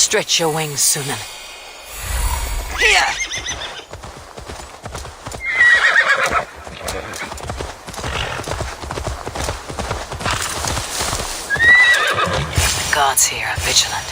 Stretch your wings, Sunan. Here! The gods here are vigilant.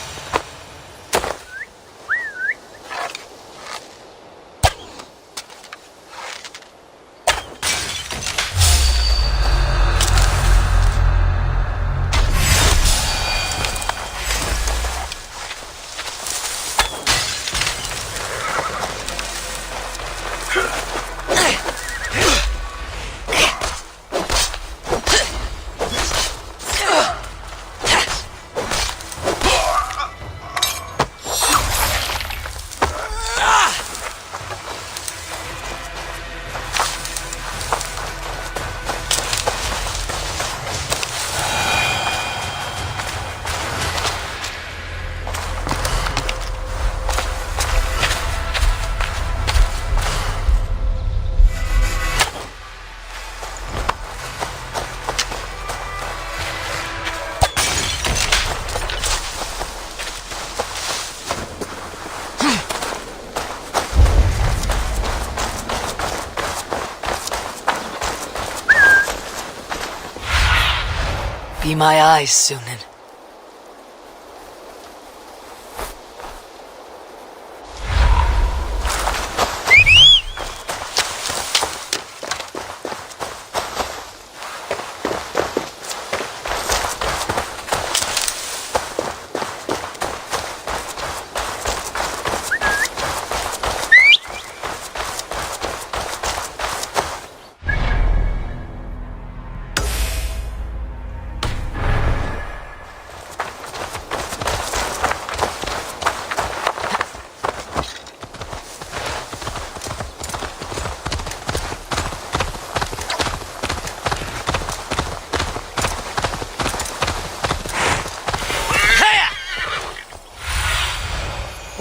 Be my eyes, Sunan.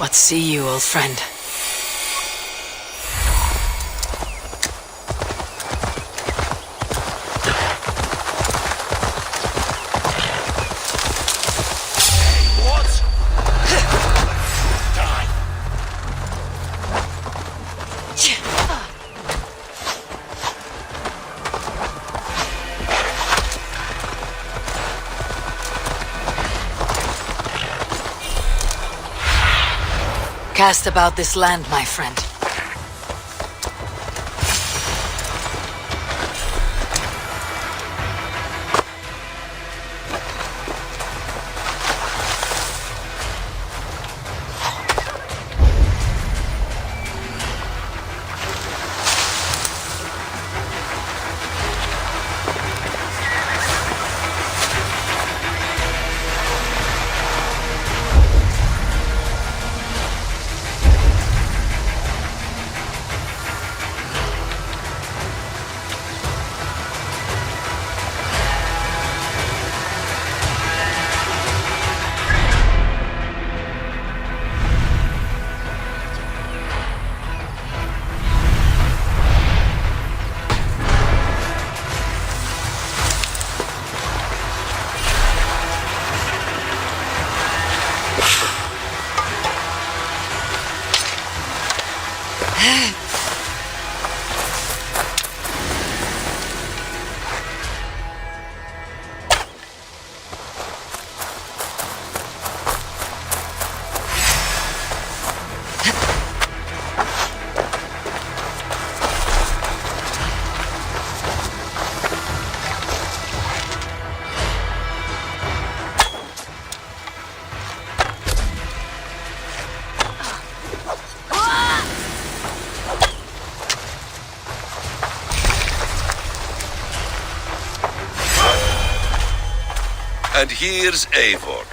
What see you, old friend? Cast about this land, my friend. And here's Eivor.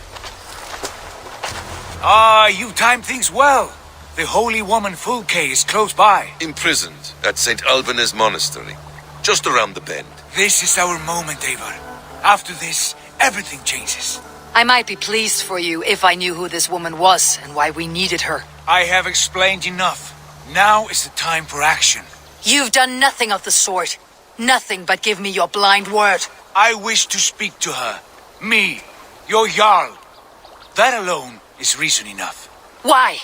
Ah, you timed things well. The holy woman Fulke is close by. Imprisoned at St. Alban's Monastery, just around the bend. This is our moment, Eivor. After this, everything changes. I might be pleased for you if I knew who this woman was and why we needed her. I have explained enough. Now is the time for action. You've done nothing of the sort. Nothing but give me your blind word. I wish to speak to her. Me, your Jarl. That alone is reason enough. Why?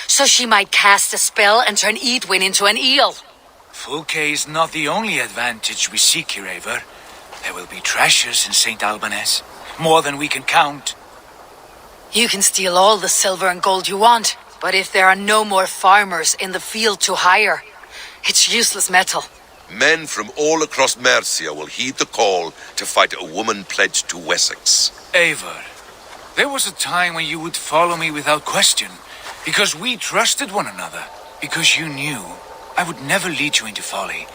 So she might cast a spell and turn Edwin into an eel. Fulke is not the only advantage we seek here, Eivor. There will be treasures in St. Albanese. More than we can count. You can steal all the silver and gold you want, but if there are no more farmers in the field to hire, it's useless metal. Men from all across Mercia will heed the call to fight a woman pledged to Wessex. Eivor, there was a time when you would follow me without question, because we trusted one another, because you knew I would never lead you into folly,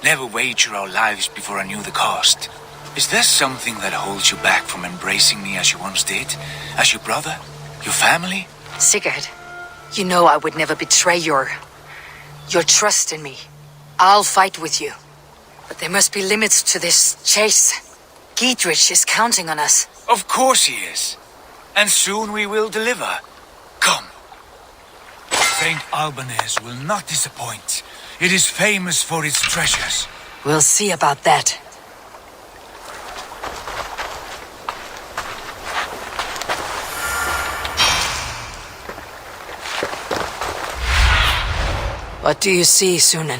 never wager our lives before I knew the cost. Is there something that holds you back from embracing me as you once did? As your brother? Your family? Sigurd, you know I would never betray your trust in me. I'll fight with you. But there must be limits to this chase. Giedrich is counting on us. Of course he is. And soon we will deliver. Come. St. Albanese will not disappoint. It is famous for its treasures. We'll see about that. What do you see, Sunan?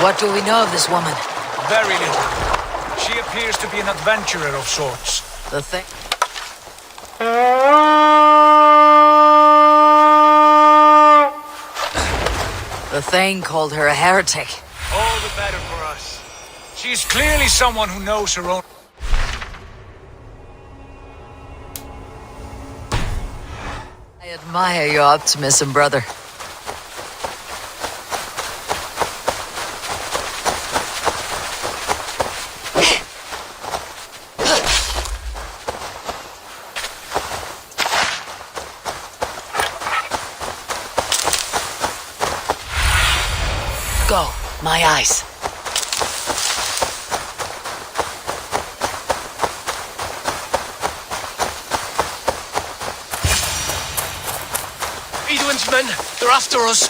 What do we know of this woman? Very little. She appears to be an adventurer of sorts. The thing... The Thane called her a heretic. All the better for us. She is clearly someone who knows her own... I admire your optimism, brother. Go, my eyes. Edwin's men, they're after us.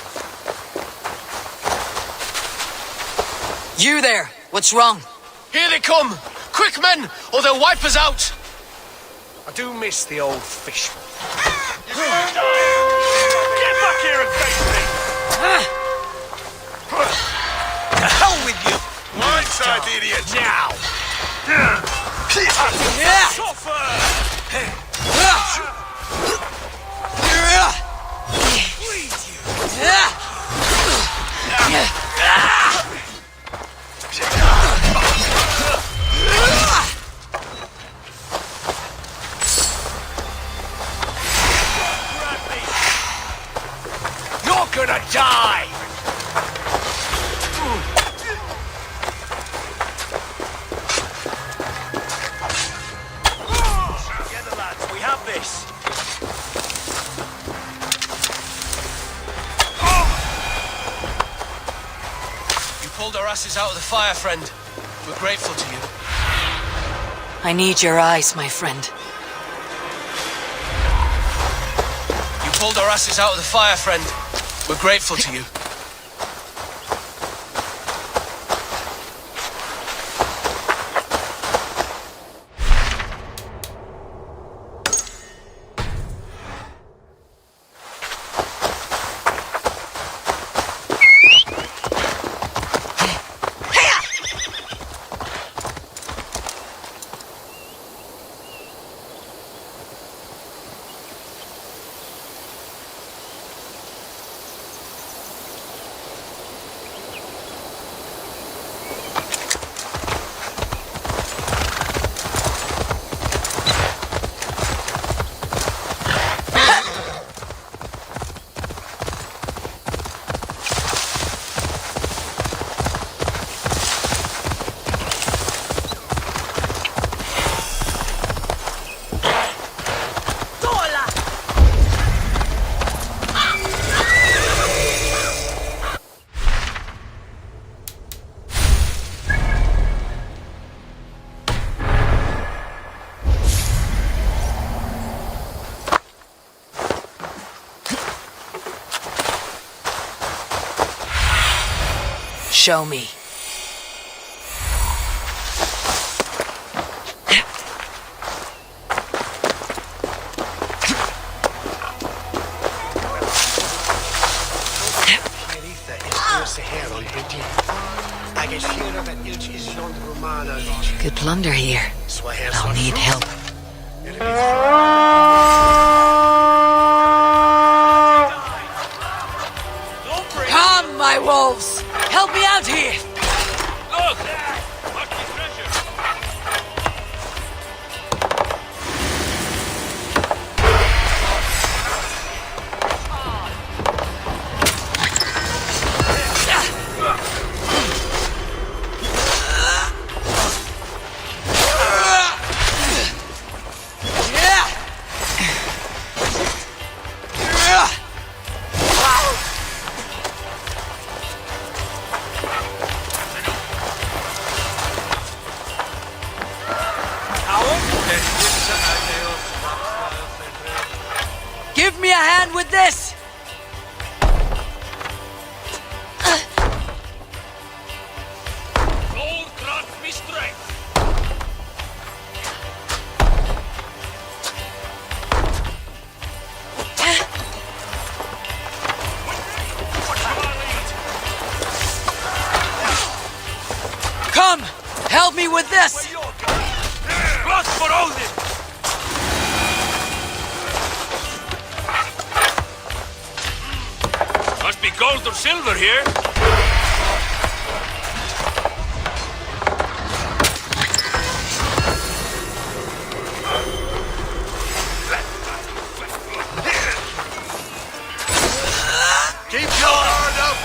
You there! What's wrong? Here they come! Quick, men, or they'll wipe us out! I do miss the old fish. Get back here and face me! The hell with you! Blindside, idiot! Now! You're gonna die! Together, lads, we have this. You pulled our asses out of the fire, friend. We're grateful to you. I need your eyes, my friend. You pulled our asses out of the fire, friend. We're grateful to you. show me. Good plunder here. I'll need help. Come, my wolves! Help me out here! Look! Watch the treasure! Give me a hand with this! Gold grant me strength! Come! Help me with this! Blood for Odin! Must be gold or silver here. Keep your guard up!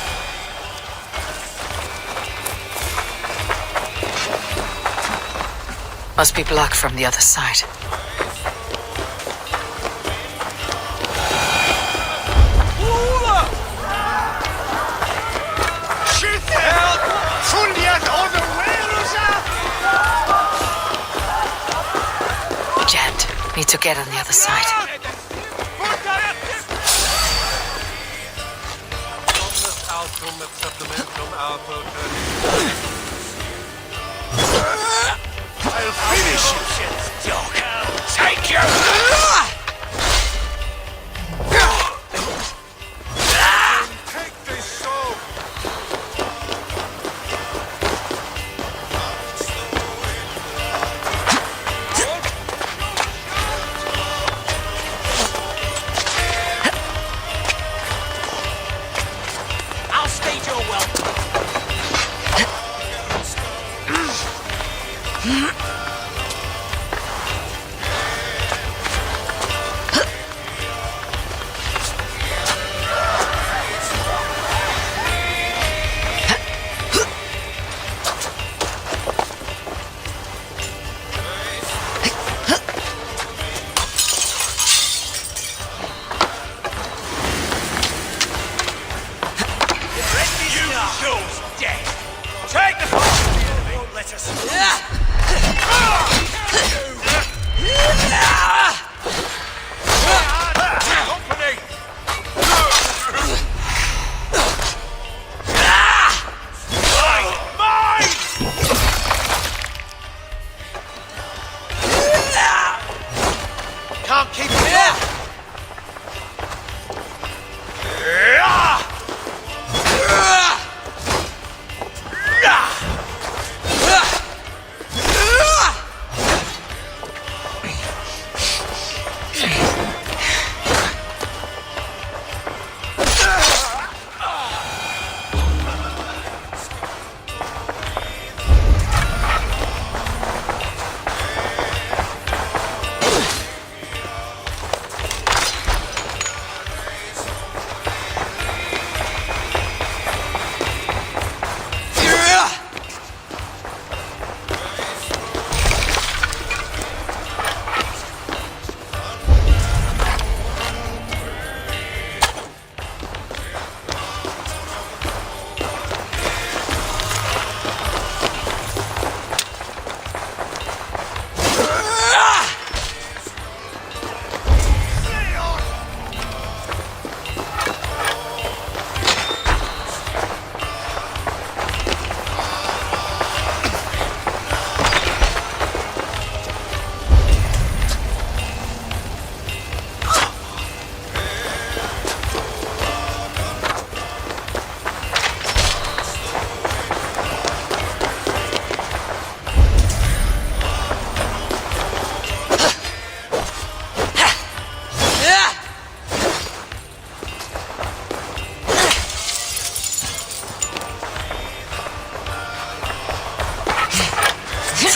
Must be blocked from the other side. Jammed. Need to get on the other side. I'll finish you, shit dog. Take you! Take this soul! I'll stage your welcome. Take the won't let us.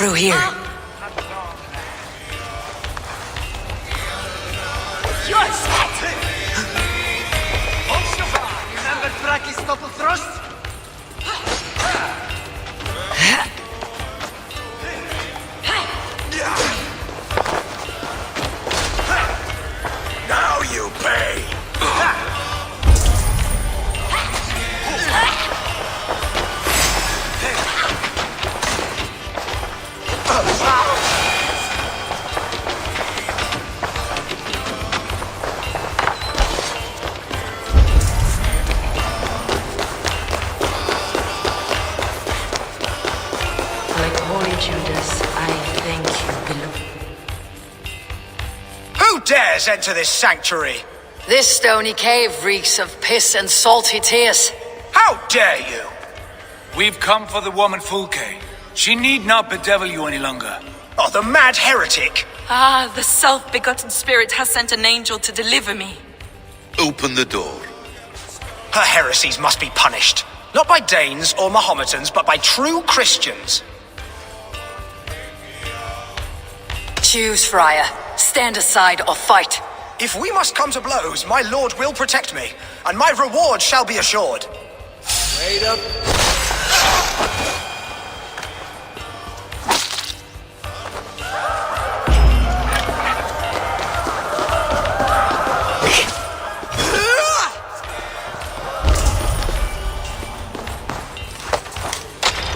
through here. Remember Fraki's double thrust? Now you pay! Like Holy Judas, I thank you, beloved. Who dares enter this sanctuary? This stony cave reeks of piss and salty tears. How dare you? We've come for the woman Fulke. She need not bedevil you any longer. Oh, the mad heretic! Ah, the self-begotten spirit has sent an angel to deliver me. Open the door. Her heresies must be punished. Not by Danes or Mahometans, but by true Christians. Choose, Friar. Stand aside or fight. If we must come to blows, my lord will protect me, and my reward shall be assured. Wait up.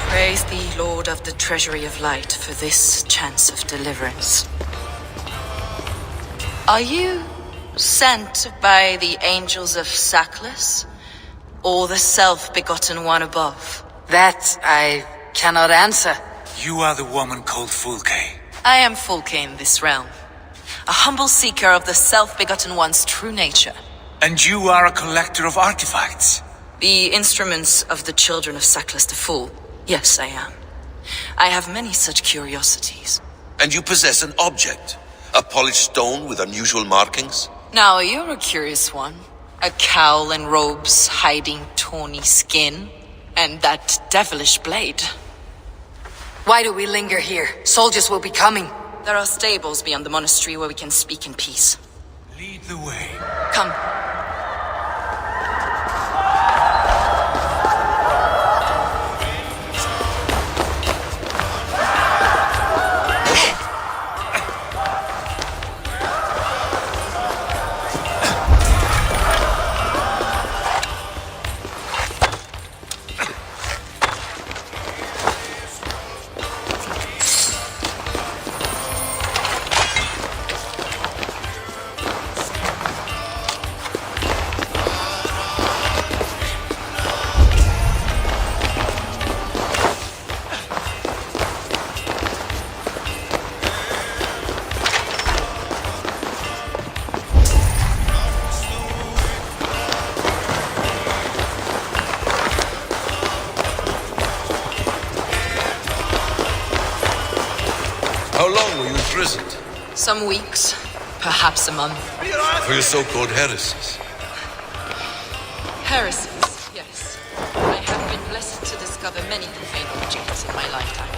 Praise thee, Lord of the Treasury of Light, for this chance of deliverance. Are you sent by the angels of Saklas, or the self-begotten one above? That I cannot answer. You are the woman called Fulke. I am Fulke in this realm, a humble seeker of the self-begotten one's true nature. And you are a collector of artifacts. The instruments of the children of Saklas the Fool. Yes, I am. I have many such curiosities. And you possess an object. A polished stone with unusual markings? Now, you're a curious one. A cowl and robes hiding tawny skin. And that devilish blade. Why do we linger here? Soldiers will be coming. There are stables beyond the monastery where we can speak in peace. Lead the way. Come. How long were you imprisoned? Some weeks, perhaps a month. For your so-called heresies? Heresies, yes. I have been blessed to discover many profane objects in my lifetime.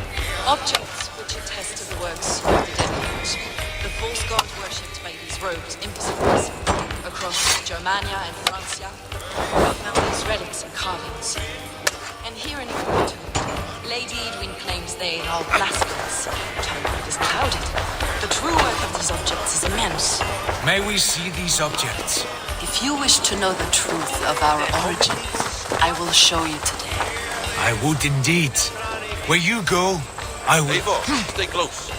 Objects which attest to the works of the devil. The false god worshipped by these robed impossibles. Across Germania and Francia, I found these relics and carvings. And here in England, Lady Edwin claims they are blasphemous. Time is clouded. The true worth of these objects is immense. May we see these objects? If you wish to know the truth of our origins, I will show you today. I would indeed. Where you go, I will. Eivor, stay close.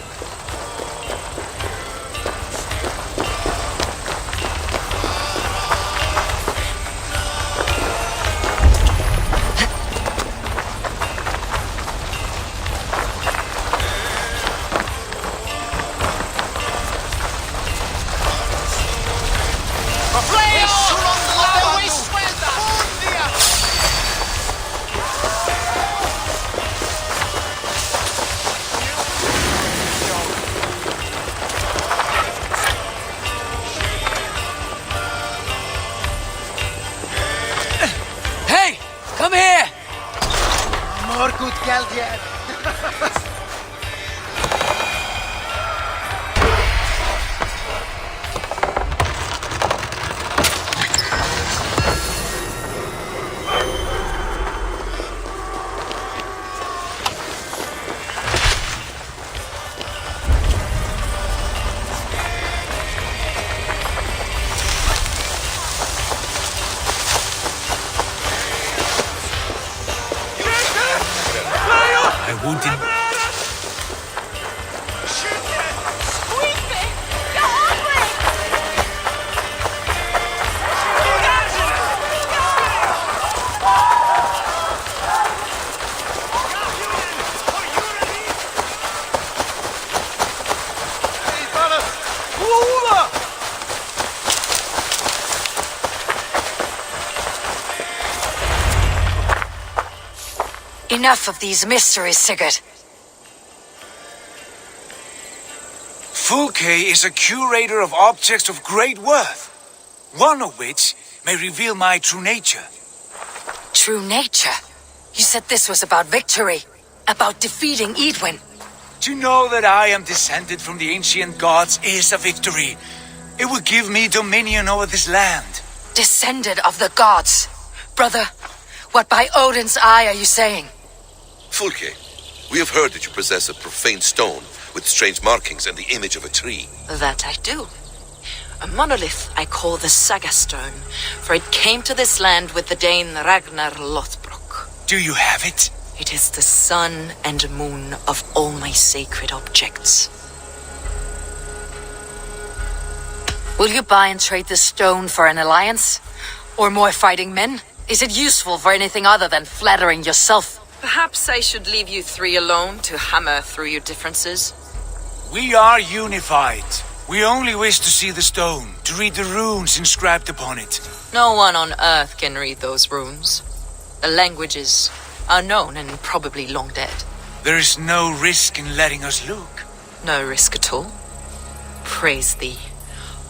Enough of these mysteries, Sigurd. Fulke is a curator of objects of great worth, one of which may reveal my true nature. True nature? You said this was about victory, about defeating Edwin. To know that I am descended from the ancient gods is a victory. It will give me dominion over this land. Descended of the gods. Brother, what by Odin's eye are you saying? Fulke, we have heard that you possess a profane stone with strange markings and the image of a tree. That I do. A monolith I call the Saga Stone, for it came to this land with the Dane Ragnar Lothbrok. Do you have it? It is the sun and moon of all my sacred objects. Will you buy and trade this stone for an alliance? Or more fighting men? Is it useful for anything other than flattering yourself? Perhaps I should leave you three alone to hammer through your differences. We are unified. We only wish to see the stone, to read the runes inscribed upon it. No one on Earth can read those runes. The languages are known and probably long dead. There is no risk in letting us look. No risk at all. Praise thee,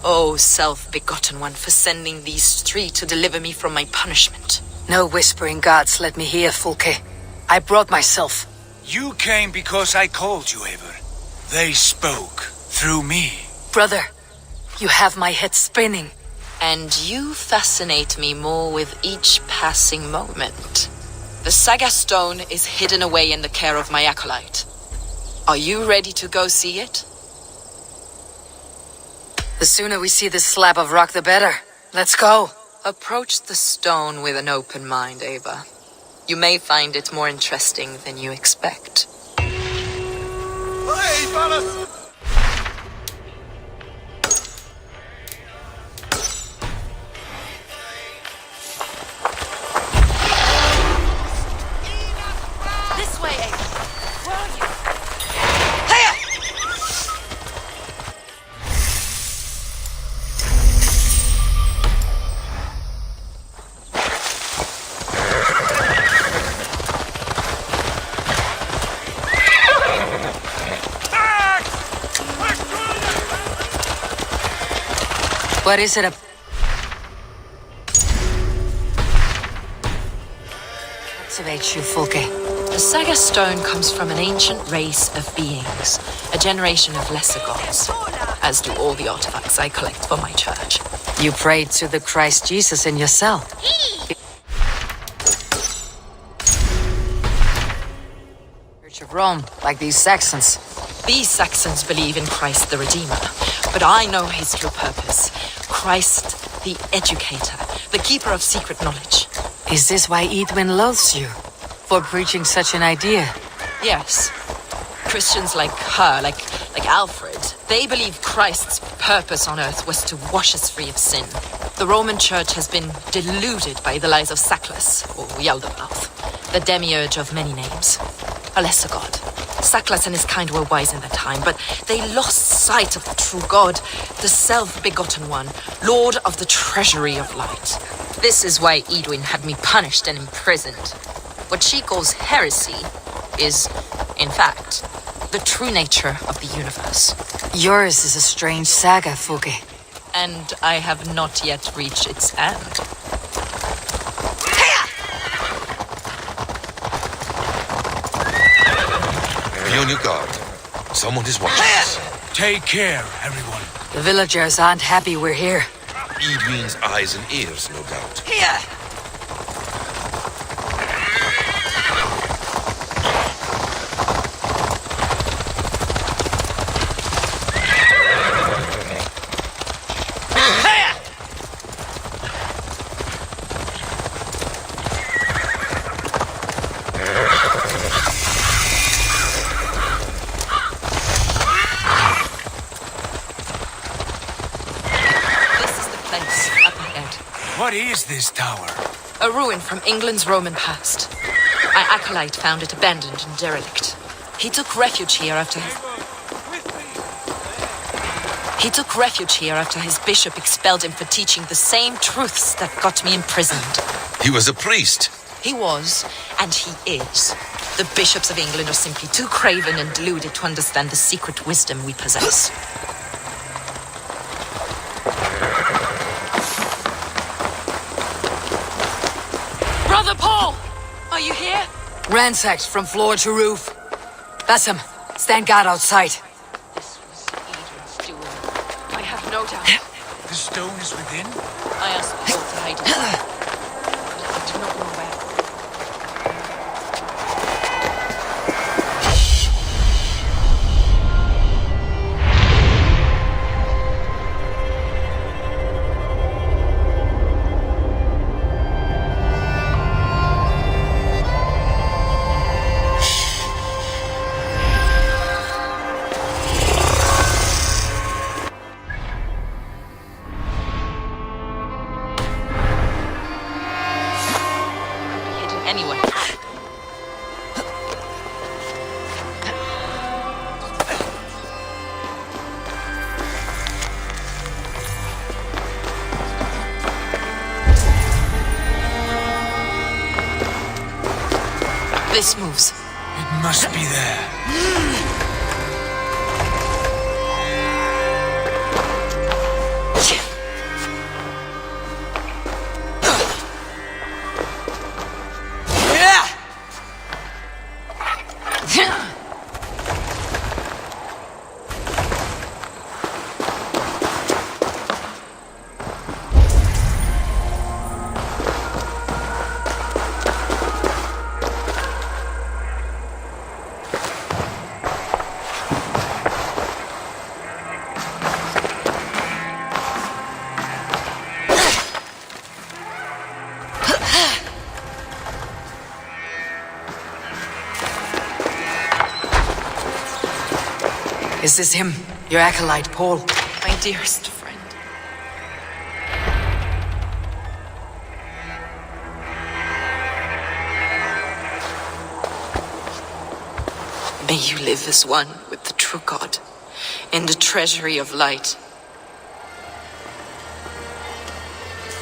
O self-begotten one, for sending these three to deliver me from my punishment. No whispering gods, let me hear, Fulke. I brought myself. You came because I called you, Eivor. They spoke through me. Brother, you have my head spinning. And you fascinate me more with each passing moment. The Saga Stone is hidden away in the care of my acolyte. Are you ready to go see it? The sooner we see this slab of rock, the better. Let's go. Approach the stone with an open mind, Ava. You may find it more interesting than you expect. Hey, fellas! This way, Ava. Where are you? What is it? Activate you, Fulke. The Saga Stone comes from an ancient race of beings, a generation of lesser gods, as do all the artifacts I collect for my church. You prayed to the Christ Jesus in your cell. Church of Rome, like these Saxons. These Saxons believe in Christ the Redeemer, but I know his true purpose. Christ the Educator, the keeper of secret knowledge. Is this why Edwin loathes you? For preaching such an idea? Yes. Christians like her, like Alfred, they believe Christ's purpose on earth was to wash us free of sin. The Roman Church has been deluded by the lies of Saklas, or Yaldabaoth, the demiurge of many names. A lesser god. Saklas and his kind were wise in their time, but they lost sight of the true God, the self-begotten one, Lord of the treasury of light. This is why Edwin had me punished and imprisoned. What she calls heresy is, in fact, the true nature of the universe. Yours is a strange saga, Fulke. And I have not yet reached its end. Be on your guard. Someone is watching us. Take care, everyone. The villagers aren't happy we're here. Edwin's eyes and ears, no doubt. Here! What is this tower? A ruin from England's Roman past. My acolyte found it abandoned and derelict. He took refuge here after his bishop expelled him for teaching the same truths that got me imprisoned. He was a priest. He was, and he is. The bishops of England are simply too craven and deluded to understand the secret wisdom we possess. Brother Paul! Are you here? Ransacked from floor to roof. Bassam, stand guard outside. This was Adrian's doing. I have no doubt. The stone is within? I asked Paul to hide it. But I do not know where. Hidden anywhere. This moves. It must be there. Is this him? Your acolyte, Paul? My dearest friend. May you live as one with the true God in the treasury of light.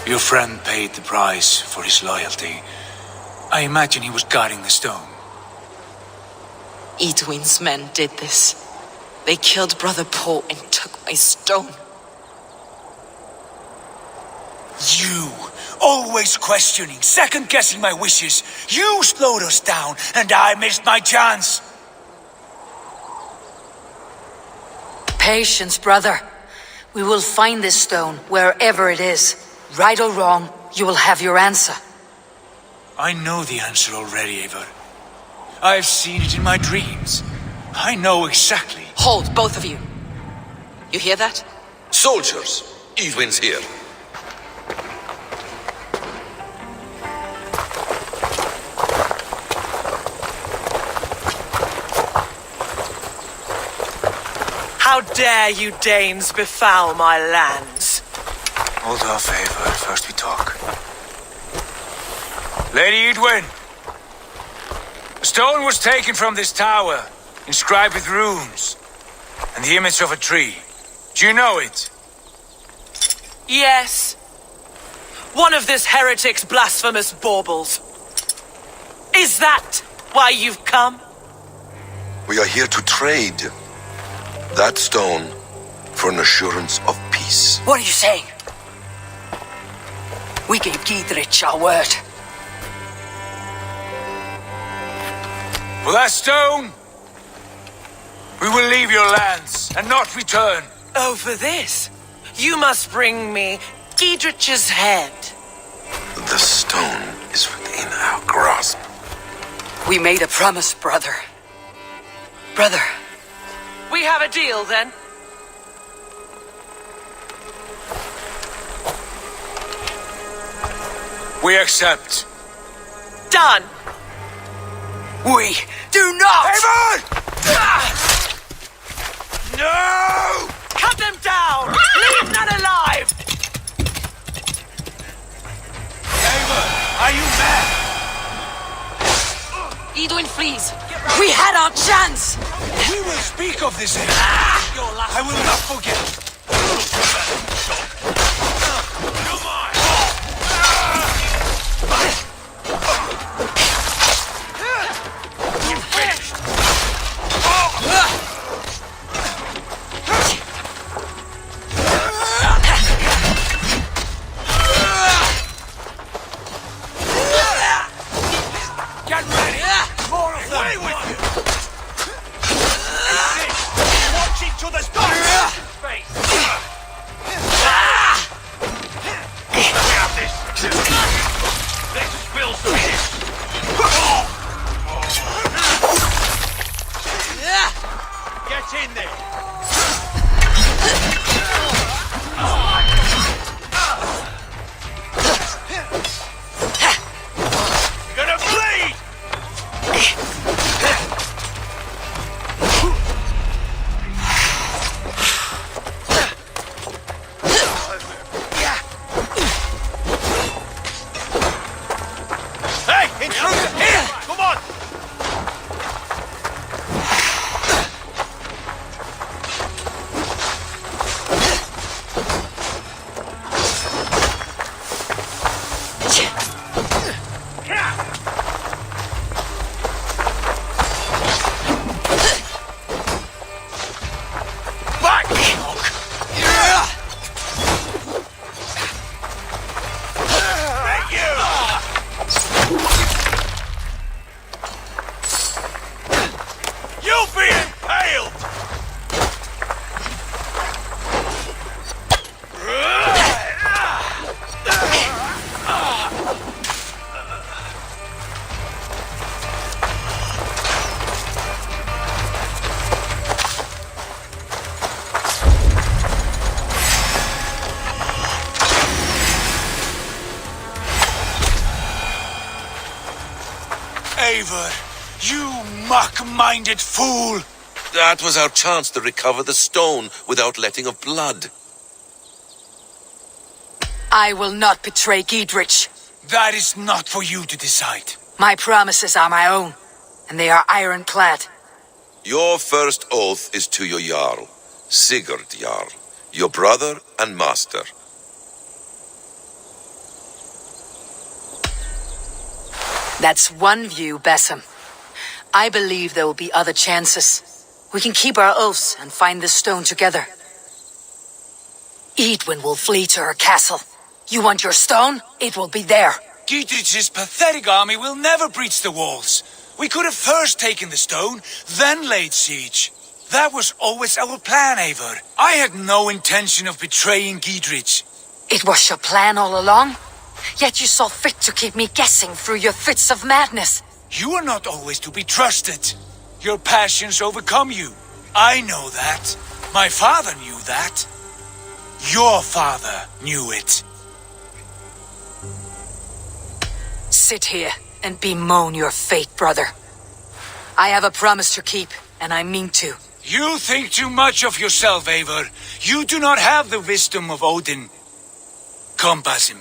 Your friend paid the price for his loyalty. I imagine he was guarding the stone. Edwin's men did this. They killed Brother Paul and took my stone. You, always questioning, second-guessing my wishes. You slowed us down, and I missed my chance. Patience, brother. We will find this stone, wherever it is. Right or wrong, you will have your answer. I know the answer already, Eivor. I've seen it in my dreams. I know exactly. Hold, both of you. You hear that? Soldiers, Edwin's here. How dare you Danes befoul my lands? Hold off, Eivor. First we talk. Lady Edwin! The stone was taken from this tower, inscribed with runes, and the image of a tree. Do you know it? Yes. One of this heretic's blasphemous baubles. Is that why you've come? We are here to trade that stone for an assurance of peace. What are you saying? We gave Giedrich our word. For that stone, we will leave your lands and not return. Oh, for this? You must bring me Giedrich's head. The stone is within our grasp. We made a promise, brother. Brother, We have a deal, then? We accept. Done! we do not! Eivor! No! Cut them down! Leave none alive! Eivor, are you mad? Edwin flees. We had our chance! We will speak of this. I will not forget. Get in there! You're gonna bleed! Hey! Intruder! Here! Come on! Back! Hey, you! You'll be impaled! Eivor, you muck-minded fool! That was our chance to recover the stone without letting of blood. I will not betray Giedrich. That is not for you to decide. My promises are my own, and they are ironclad. Your first oath is to your Jarl, Sigurd Jarl, your brother and master. That's one view, Basim. I believe there will be other chances. We can keep our oaths and find the stone together. Edwin will flee to her castle. You want your stone? It will be there. Giedrich's pathetic army will never breach the walls. We could have first taken the stone, then laid siege. That was always our plan, Eivor. I had no intention of betraying Giedrich. It was your plan all along? Yet you saw fit to keep me guessing through your fits of madness. You are not always to be trusted. Your passions overcome you. I know that. My father knew that. Your father knew it. Sit here and bemoan your fate, brother. I have a promise to keep, and I mean to. You think too much of yourself, Eivor. You do not have the wisdom of Odin. Come, Basim.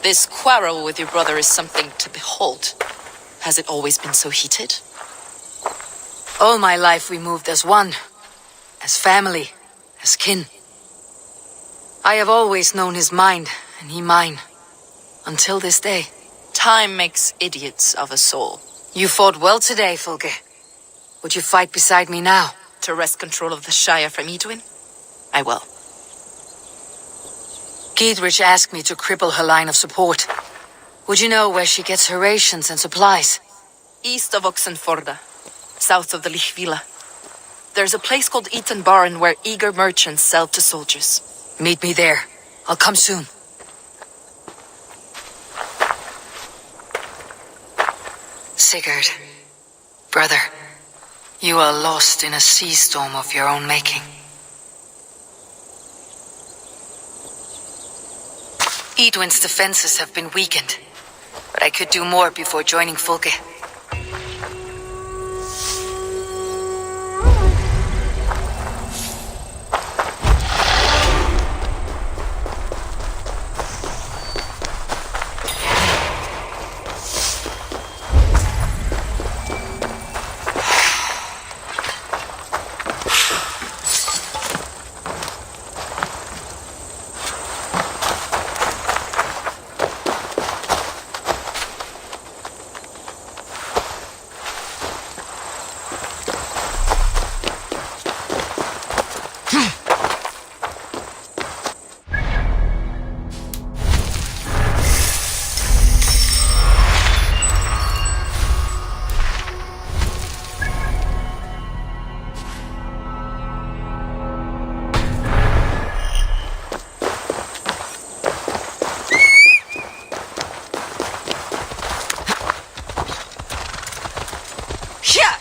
This quarrel with your brother is something to behold. Has it always been so heated? All my life we moved as one. As family. As kin. I have always known his mind, and he mine. Until this day. Time makes idiots of us all. You fought well today, Fulke. Would you fight beside me now? To wrest control of the Shire from Edwin? I will. Giedrich asked me to cripple her line of support. Would you know where she gets her rations and supplies? East of Oxenforda, south of the Lichvila. There's a place called Eaton Barn where eager merchants sell to soldiers. Meet me there. I'll come soon. Sigurd, brother, you are lost in a sea storm of your own making. Edwin's defenses have been weakened, but I could do more before joining Fulke. Yeah!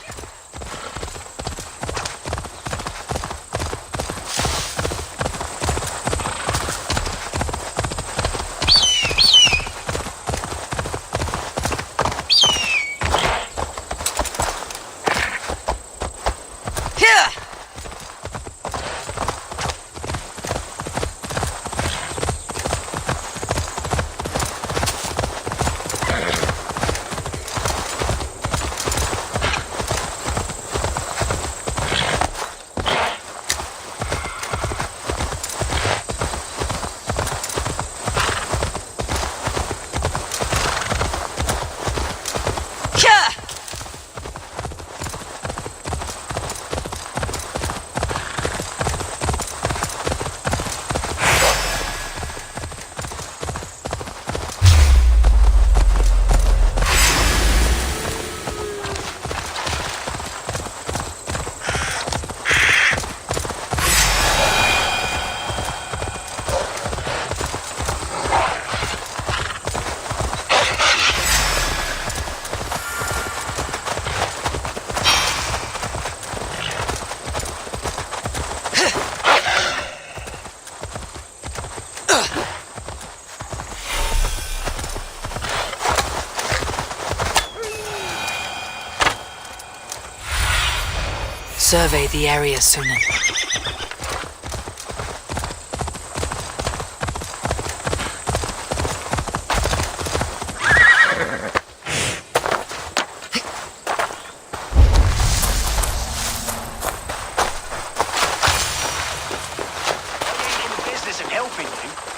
Survey the area, Sunan.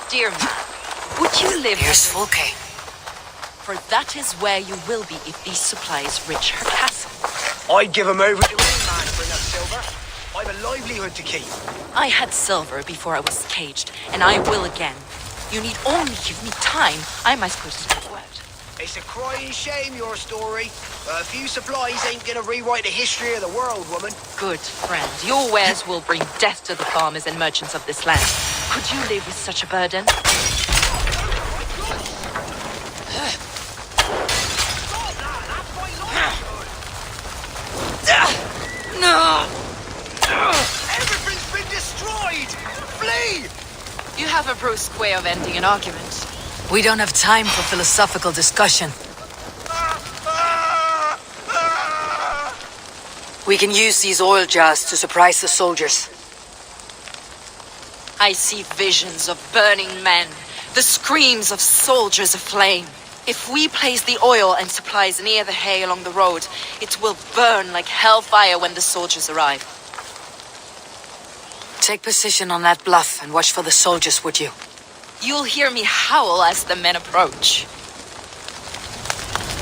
Dear man, would you live Here's with Fulke. For that is where you will be if these supplies reach her castle. I'd give 'em over to any man for enough silver. I've a livelihood to keep. I had silver before I was caged, and I will again. You need only give me time. I might put it to word. It's a crying shame, your story. A few supplies ain't gonna rewrite the history of the world, woman. Good friend, your wares will bring death to the farmers and merchants of this land. Could you live with such a burden? No! Everything's been destroyed! Flee! You have a brusque way of ending an argument. We don't have time for philosophical discussion. We can use these oil jars to surprise the soldiers. I see visions of burning men, the screams of soldiers aflame. If we place the oil and supplies near the hay along the road, it will burn like hellfire when the soldiers arrive. Take position on that bluff and watch for the soldiers, would you? You'll hear me howl as the men approach.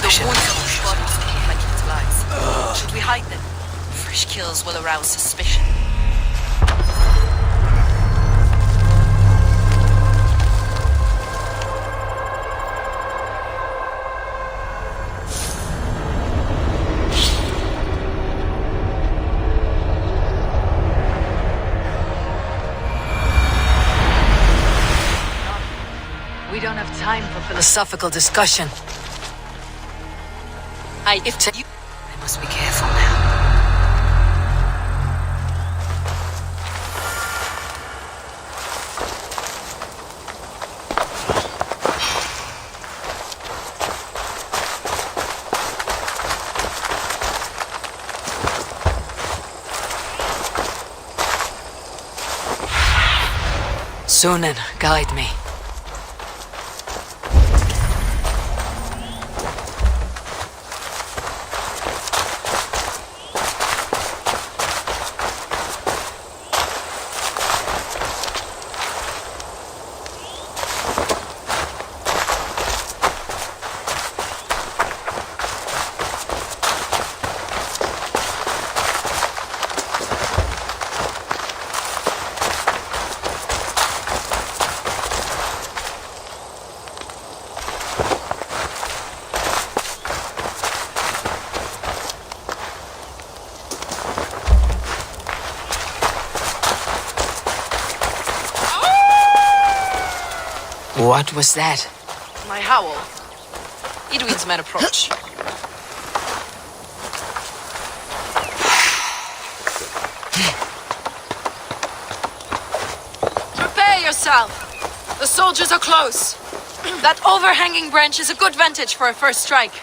The wounds of our bodies look like its lies. Should we hide them? Fresh kills will arouse suspicion. We don't have time for philosophical discussion. You I must be careful now. Sunan, guide me. What was that? my howl. Edwin's men approach. south. The soldiers are close. That overhanging branch is a good vantage for a first strike.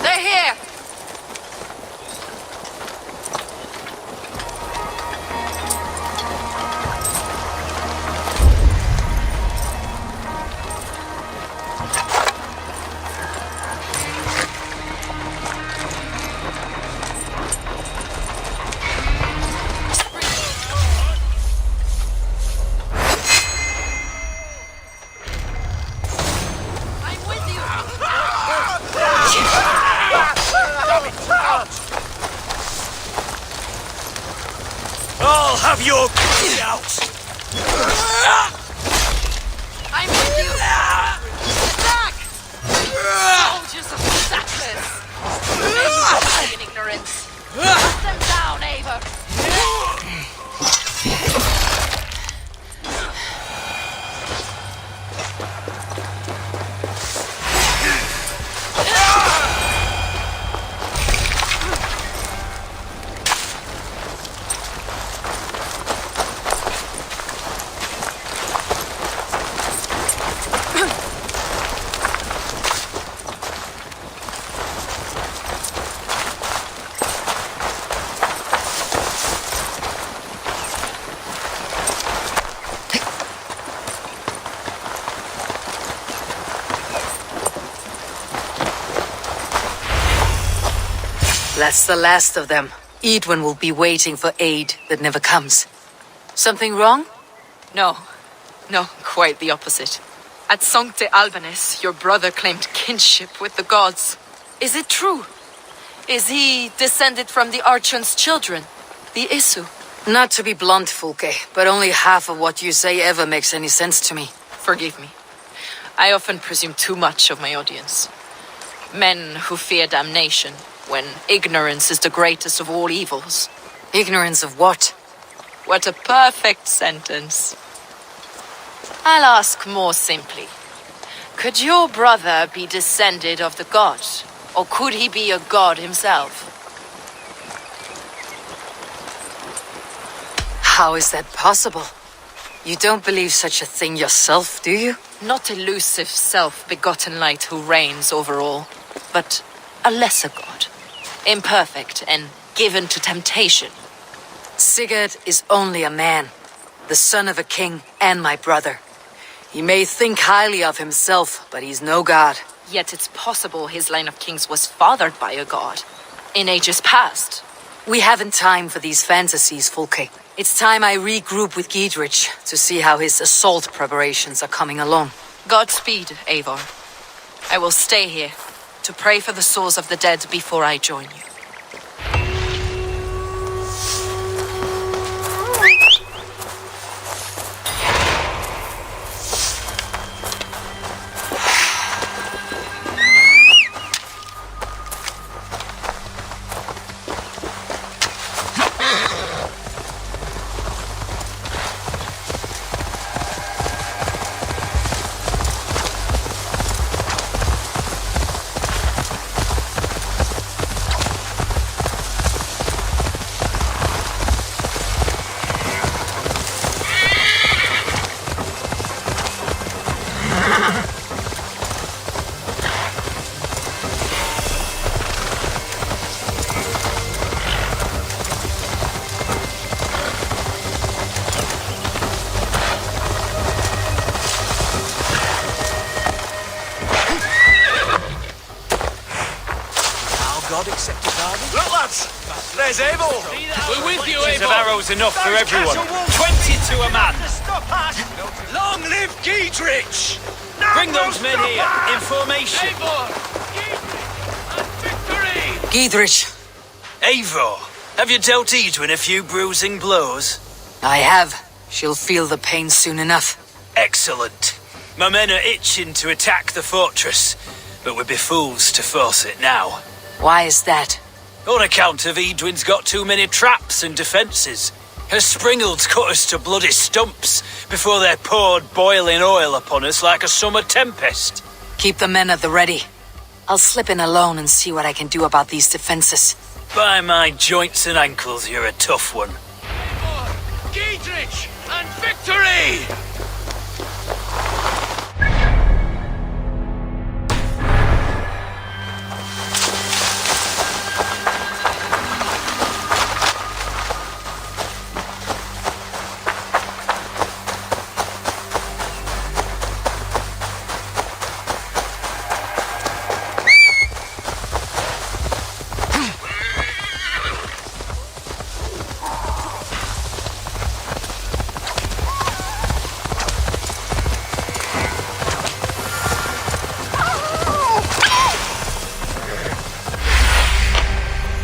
They're here! I'm with you! I'll have your out! I'm with you! Attack! Soldiers of Sackers! In ignorance! Put them down, Eivor! That's the last of them. Edwin will be waiting for aid that never comes. Something wrong? No, quite the opposite. At Sancte Albanus, your brother claimed kinship with the gods. Is it true? Is he descended from the Archon's children, the Isu? Not to be blunt, Fulke, but only half of what you say ever makes any sense to me. Forgive me. I often presume too much of my audience. Men who fear damnation, when ignorance is the greatest of all evils. Ignorance of what? What a perfect sentence. I'll ask more simply. Could your brother be descended of the god? Or could he be a god himself? How is that possible? You don't believe such a thing yourself, do you? Not elusive self-begotten light who reigns over all, but a lesser god. Imperfect and given to temptation. Sigurd is only a man, the son of a king and my brother. He may think highly of himself, but he's no god. Yet it's possible his line of kings was fathered by a god. In ages past. We haven't time for these fantasies, Fulke. It's time I regroup with Giedrich to see how his assault preparations are coming along. Godspeed, Eivor. I will stay here to pray for the souls of the dead before I join you. God accepted bargain. Look, lads! There's Abel! We're with you, Of Abel. arrows enough for everyone. 20 to a man. Long live Giedrich! Bring those men here, in formation. Victory! Giedrich, Eivor, have you dealt Edwin a few bruising blows? I have. She'll feel the pain soon enough. Excellent. My men are itching to attack the fortress, but we'd be fools to force it now. Why is that? On account of Edwin's got too many traps and defences. Her springalds cut us to bloody stumps before they poured boiling oil upon us like a summer tempest. Keep the men at the ready. I'll slip in alone and see what I can do about these defenses. By my joints and ankles, you're a tough one. Giedrich and victory!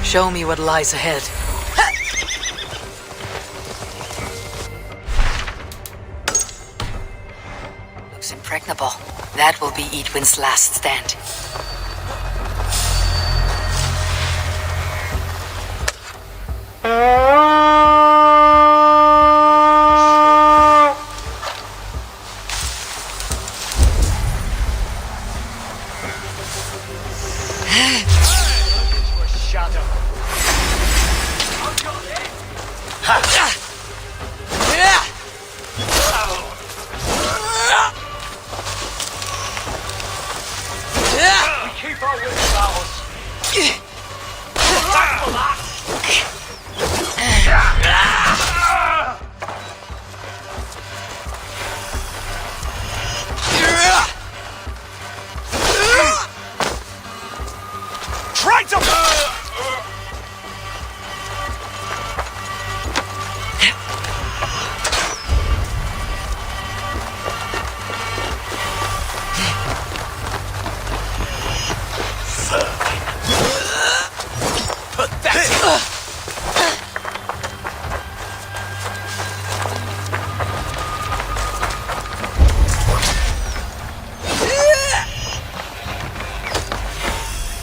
Show me what lies ahead. Looks impregnable. That will be Edwin's last stand. Keep our wits about us. Back for that. Try to...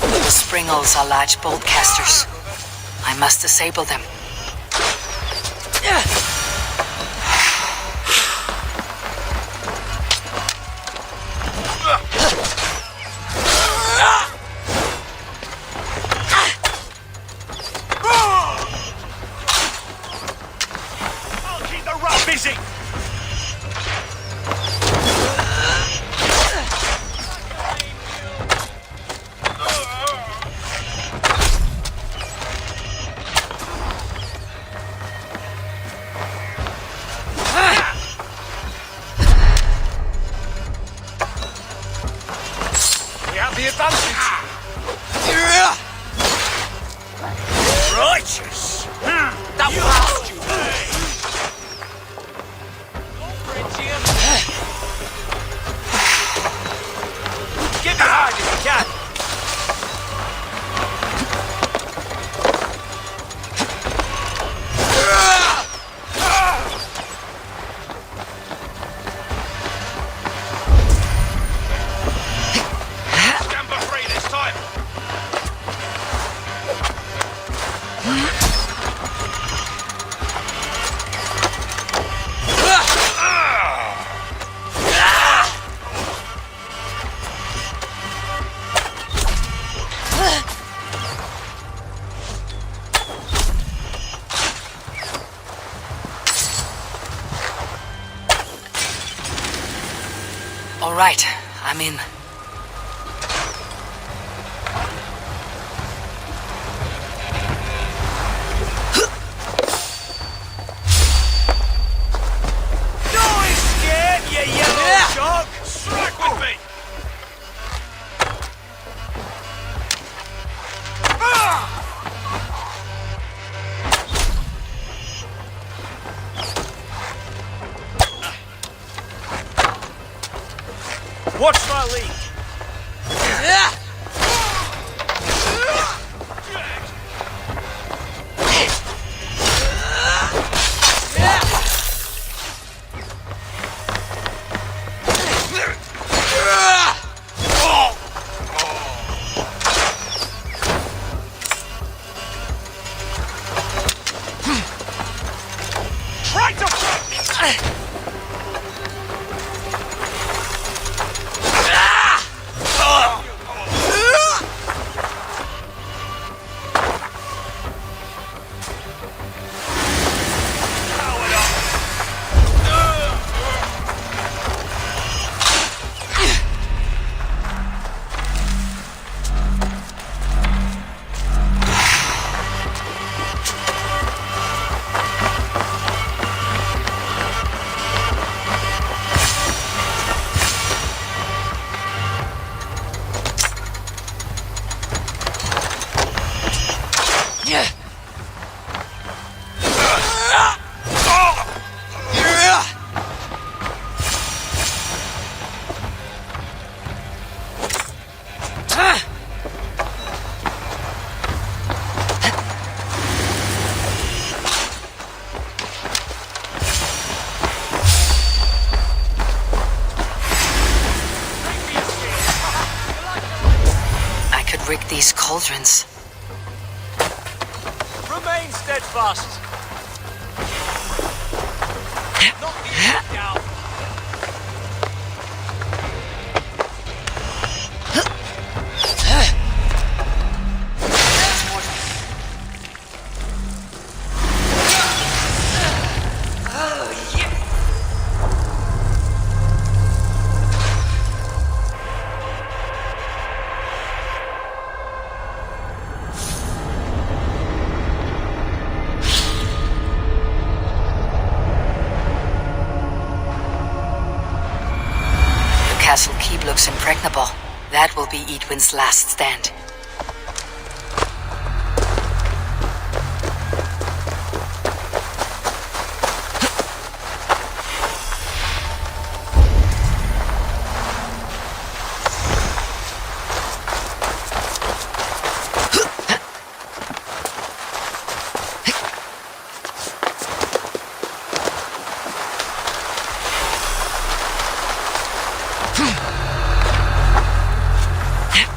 The springles are large bolt casters. I must disable them. I'll keep the rat busy. We have the advantage. Righteous. That was last you. Get behind if you can. Stand for free this time. All right, I'm in. Don't scared, you yellow dog. Strike with me. Watch my lead. rig these cauldrons? Remain steadfast. Knock the enemy down. Castle keep looks impregnable. That will be Edwin's last stand.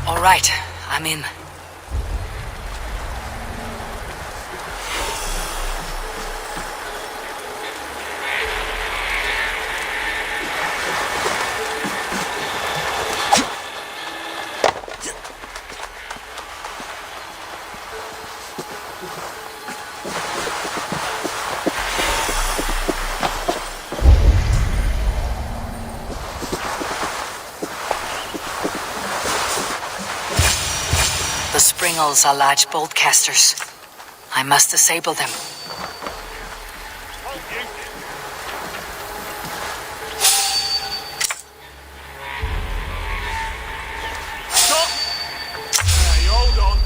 All right, I'm in. The springles are large bolt casters. I must disable them. Stop! Hey, hold on.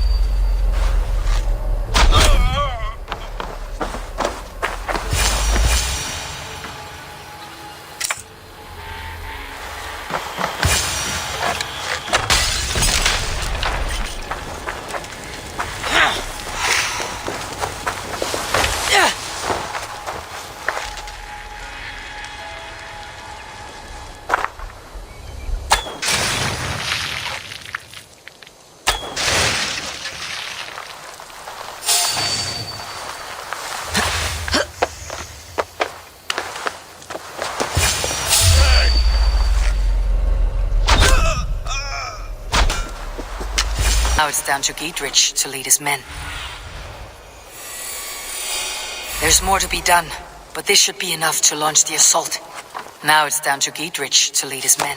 Now it's down to Giedrich to lead his men. There's more to be done, but this should be enough to launch the assault. Now it's down to Giedrich to lead his men.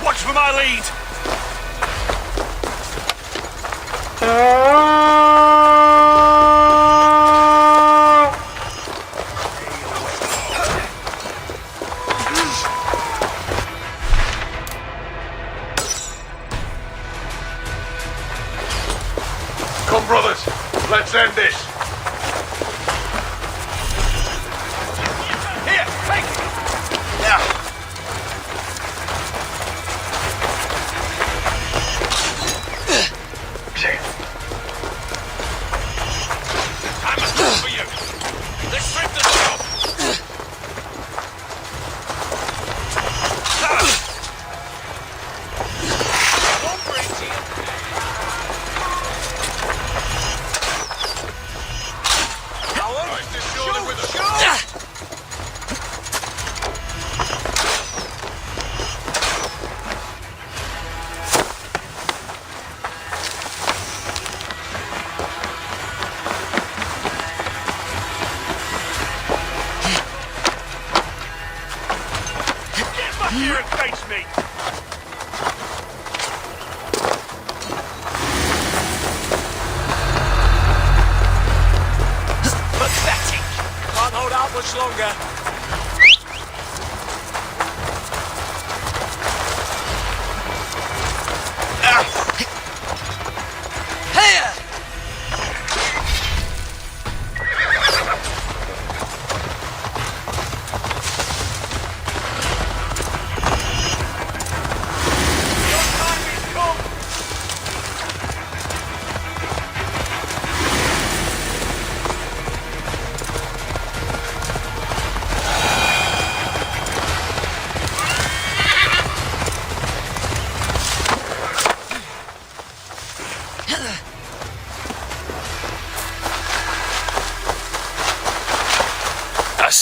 Watch for my lead! Come, brothers. Let's end this. Here, take it! Now! I must look for you! Let's strip the job! Don't break here! Here and face me! Pathetic! Can't hold out much longer.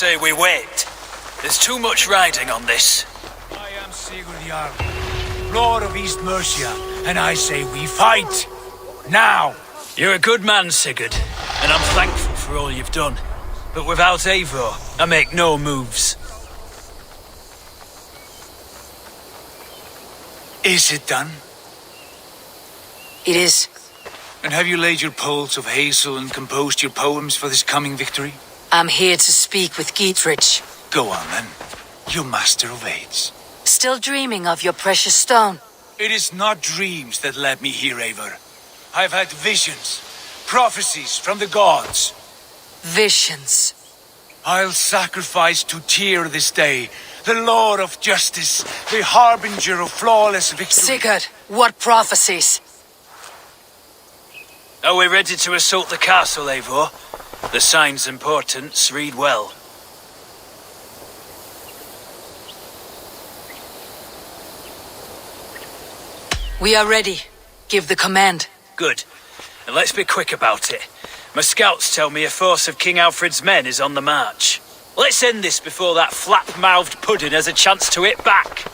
say we wait. There's too much riding on this. I am Sigurd Jarl, Lord of East Mercia, and I say we fight. Now! You're a good man, Sigurd, and I'm thankful for all you've done. But without Eivor, I make no moves. Is it done? It is. And have you laid your poles of hazel and composed your poems for this coming victory? I'm here to speak with Gietrich. Go on, then. You master of aids. Still dreaming of your precious stone? It is not dreams that led me here, Eivor. I've had visions, prophecies from the gods. Visions. I'll sacrifice to Tyr this day, the Lord of Justice, the harbinger of flawless victory. Sigurd, what prophecies? Are we ready to assault the castle, Eivor? The signs and portents read well. We are ready. Give the command. Good. And let's be quick about it. My scouts tell me a force of King Alfred's men is on the march. Let's end this before that flap-mouthed pudding has a chance to hit back.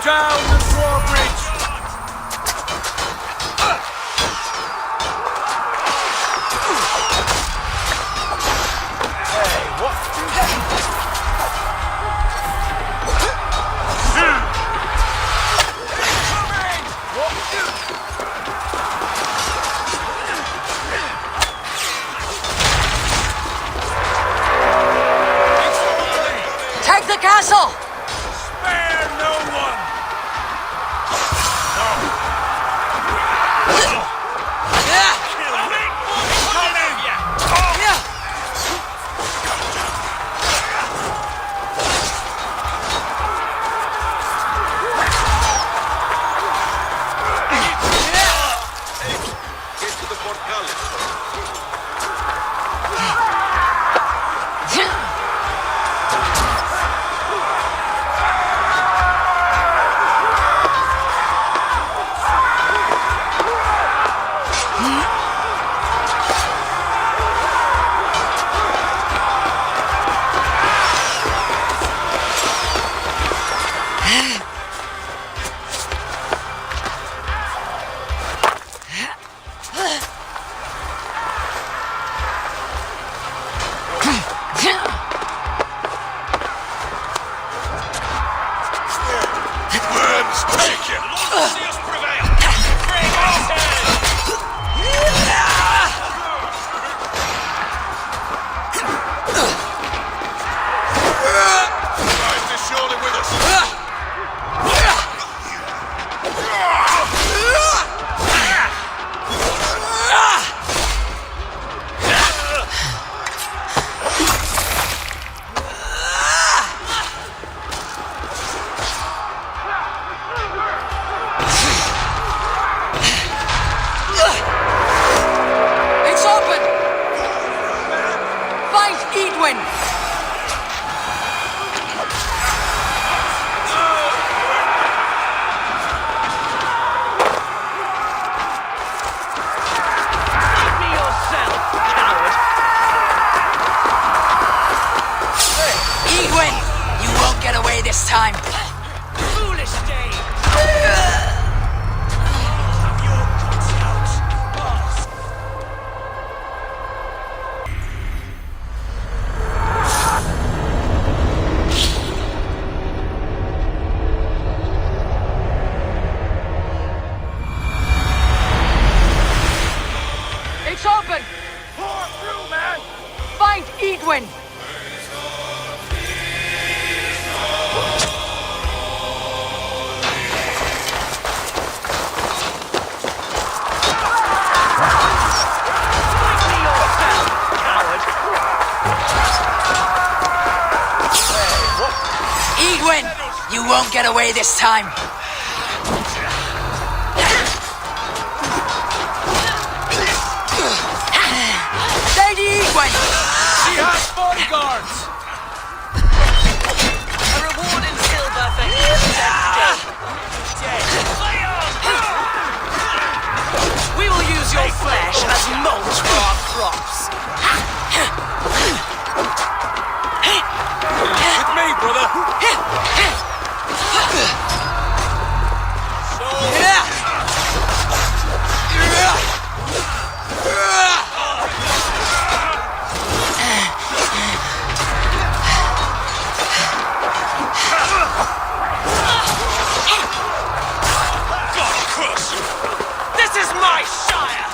Down the drawbridge! Take the castle! Spare no one! Get to the portcullis. this time. Foolish Dane! Pour through, man! Find Edwin! Edwin! You won't get away this time! Lady Edwin! She has bodyguards! A reward in silver for each dead. We will use your flesh as mulch for our crops. With me, brother! This is my shire!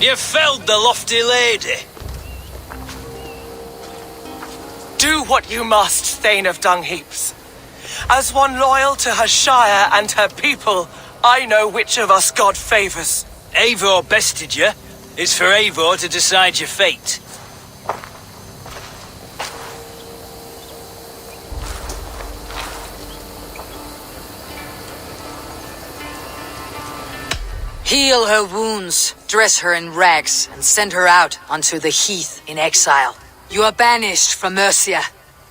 You felled the lofty lady. Do what you must, Thane of Dungheaps. As one loyal to her shire and her people, I know which of us God favors. Eivor bested you. It's for Eivor to decide your fate. Heal her wounds, dress her in rags, and send her out onto the heath in exile. You are banished from Mercia,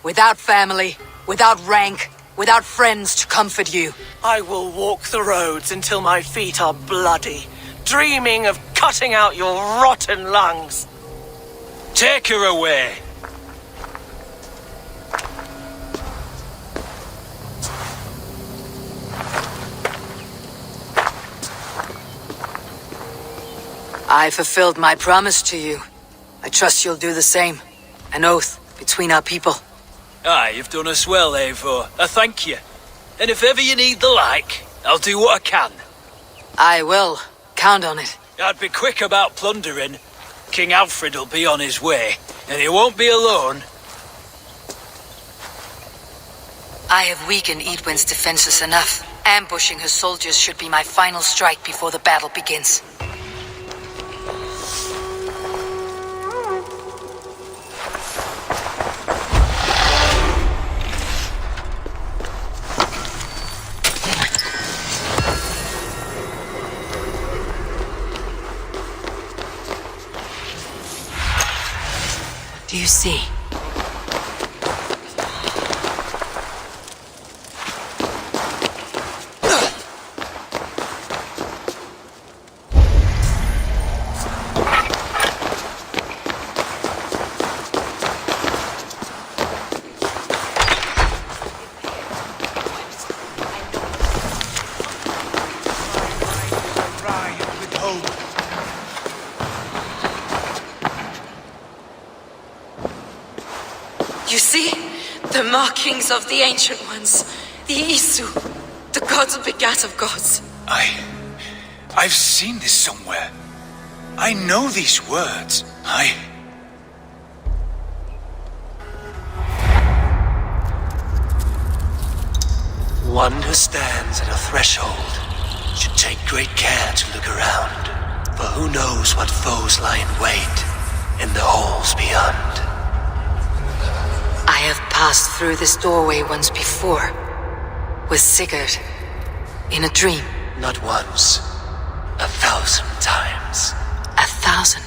without family, without rank, without friends to comfort you. I will walk the roads until my feet are bloody, dreaming of cutting out your rotten lungs. Take her away. I fulfilled my promise to you. I trust you'll do the same. An oath between our people. Aye, you've done us well, Eivor. I thank you. And if ever you need the like, I'll do what I can. I will. Count on it. I'd be quick about plundering. King Alfred will be on his way, and he won't be alone. I have weakened Edwin's defenses enough. Ambushing her soldiers should be my final strike before the battle begins. Do you see? You see? The markings of the Ancient Ones. The Isu. The gods begat of gods. I've seen this somewhere. I know these words. One who stands at a threshold should take great care to look around, for who knows what foes lie in wait in the halls beyond. I have passed through this doorway once before. With Sigurd. In a dream. Not once. 1,000 times. 1,000?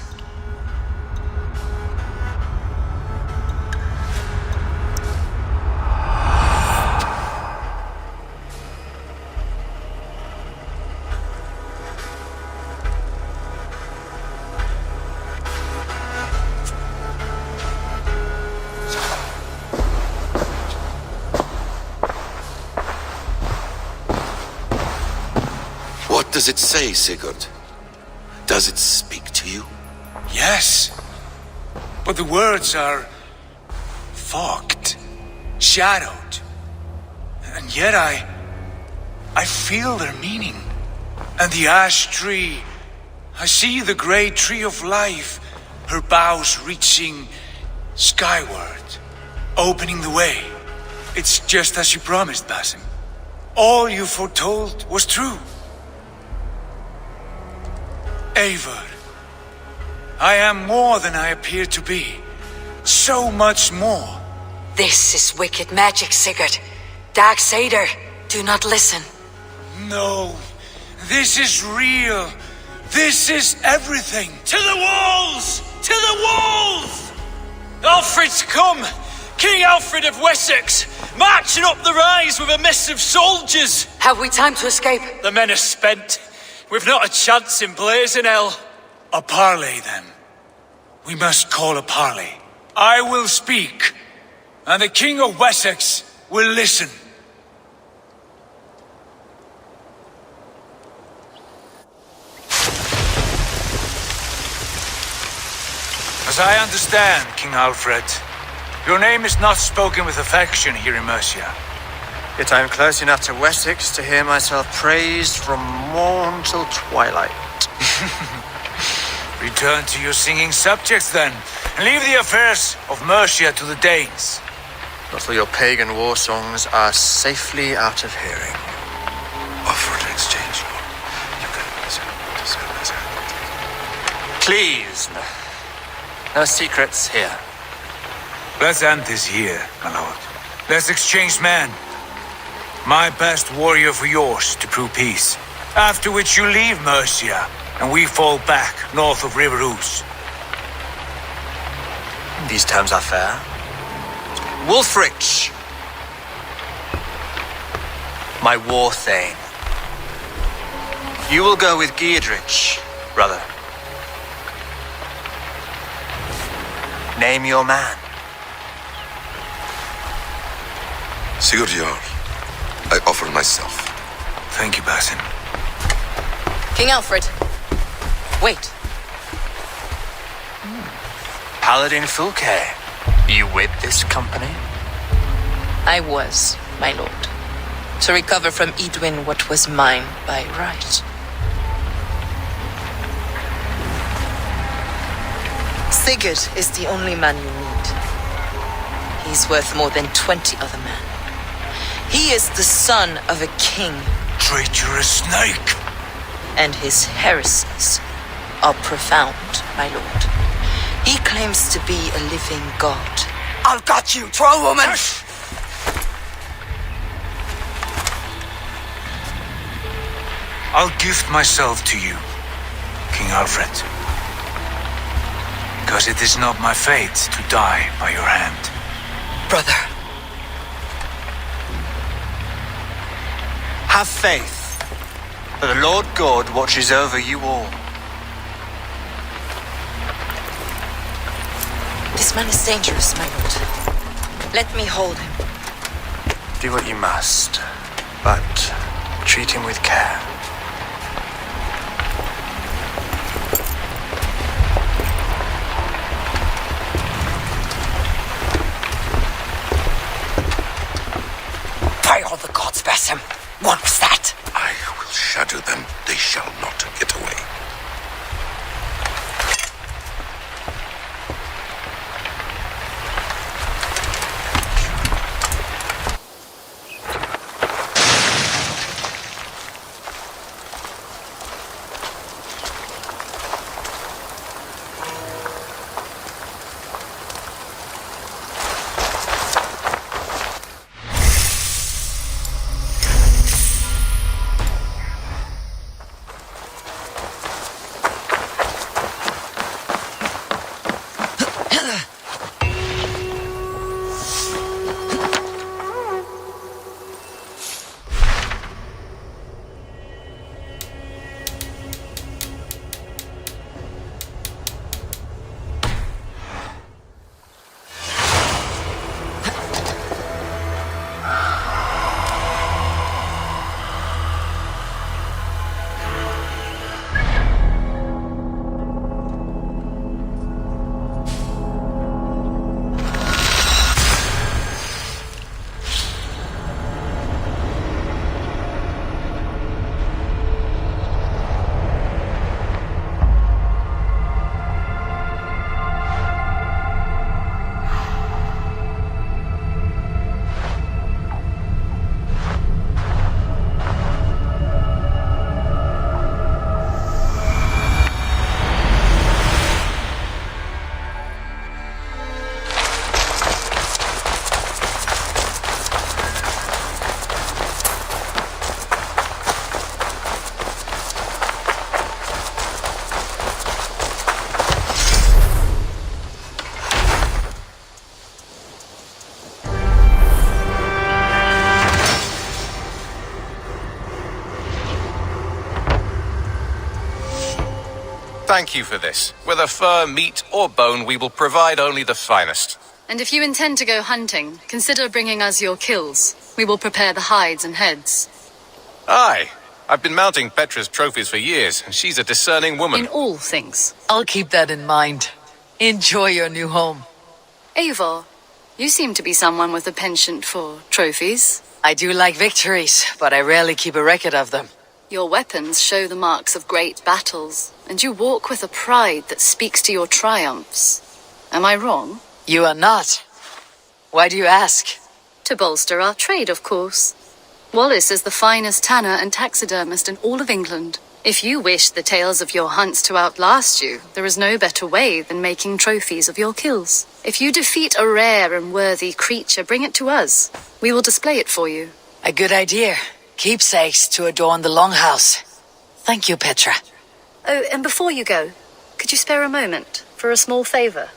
What does it say, Sigurd? Does it speak to you? Yes. But the words are fogged, shadowed. And yet I feel their meaning. And the ash tree, I see the great tree of life, her boughs reaching skyward, opening the way. It's just as you promised, Basim. All you foretold was true. Eivor, I am more than I appear to be. So much more. This is wicked magic, Sigurd. Dark Seder, do not listen. No, this is real. This is everything. To the walls! To the walls! Alfred's come! King Alfred of Wessex, marching up the rise with a mess of soldiers. Have we time to escape? The men are spent. We've not a chance in blazing hell. A parley, then. We must call a parley. I will speak, and the King of Wessex will listen. As I understand, King Alfred, your name is not spoken with affection here in Mercia. Yet I am close enough to Wessex to hear myself praised from morn till twilight. Return to your singing subjects then, and leave the affairs of Mercia to the Danes. But for your pagan war songs are safely out of hearing. Offer to exchange, Lord. You can deserve his hand. Please, no secrets here. Let's end this here, my lord. Let's exchange men. My best warrior for yours to prove peace. After which you leave Mercia, and we fall back north of River Ouse. These terms are fair. Wulfrich, my war thane. You will go with Giedrich, brother. Name your man. Sigurd Jarl, I offer myself. Thank you, Basin. King Alfred. Wait. Paladin Fulke, you with this company? I was, my lord. To recover from Edwin what was mine by right. Sigurd is the only man you need. He's worth more than 20 other men. He is the son of a king. Traitorous snake! And his heresies are profound, my lord. He claims to be a living god. I'll got you, troll woman! I'll gift myself to you, King Alfred. Because it is not my fate to die by your hand. Brother. Have faith, for the Lord God watches over you all. This man is dangerous, my lord. Let me hold him. Do what you must, but treat him with care. By all the gods, Basim. What was that? I will shadow them. They shall not get away. Thank you for this. Whether fur, meat, or bone, we will provide only the finest. And if you intend to go hunting, consider bringing us your kills. We will prepare the hides and heads. Aye. I've been mounting Petra's trophies for years, and she's a discerning woman. In all things. I'll keep that in mind. Enjoy your new home. Eivor, you seem to be someone with a penchant for trophies. I do like victories, but I rarely keep a record of them. Your weapons show the marks of great battles, and you walk with a pride that speaks to your triumphs. Am I wrong? You are not. Why do you ask? To bolster our trade, of course. Wallace is the finest tanner and taxidermist in all of England. If you wish the tales of your hunts to outlast you, there is no better way than making trophies of your kills. If you defeat a rare and worthy creature, bring it to us. We will display it for you. A good idea. Keepsakes to adorn the longhouse. Thank you, Petra. Oh, and before you go, could you spare a moment for a small favor?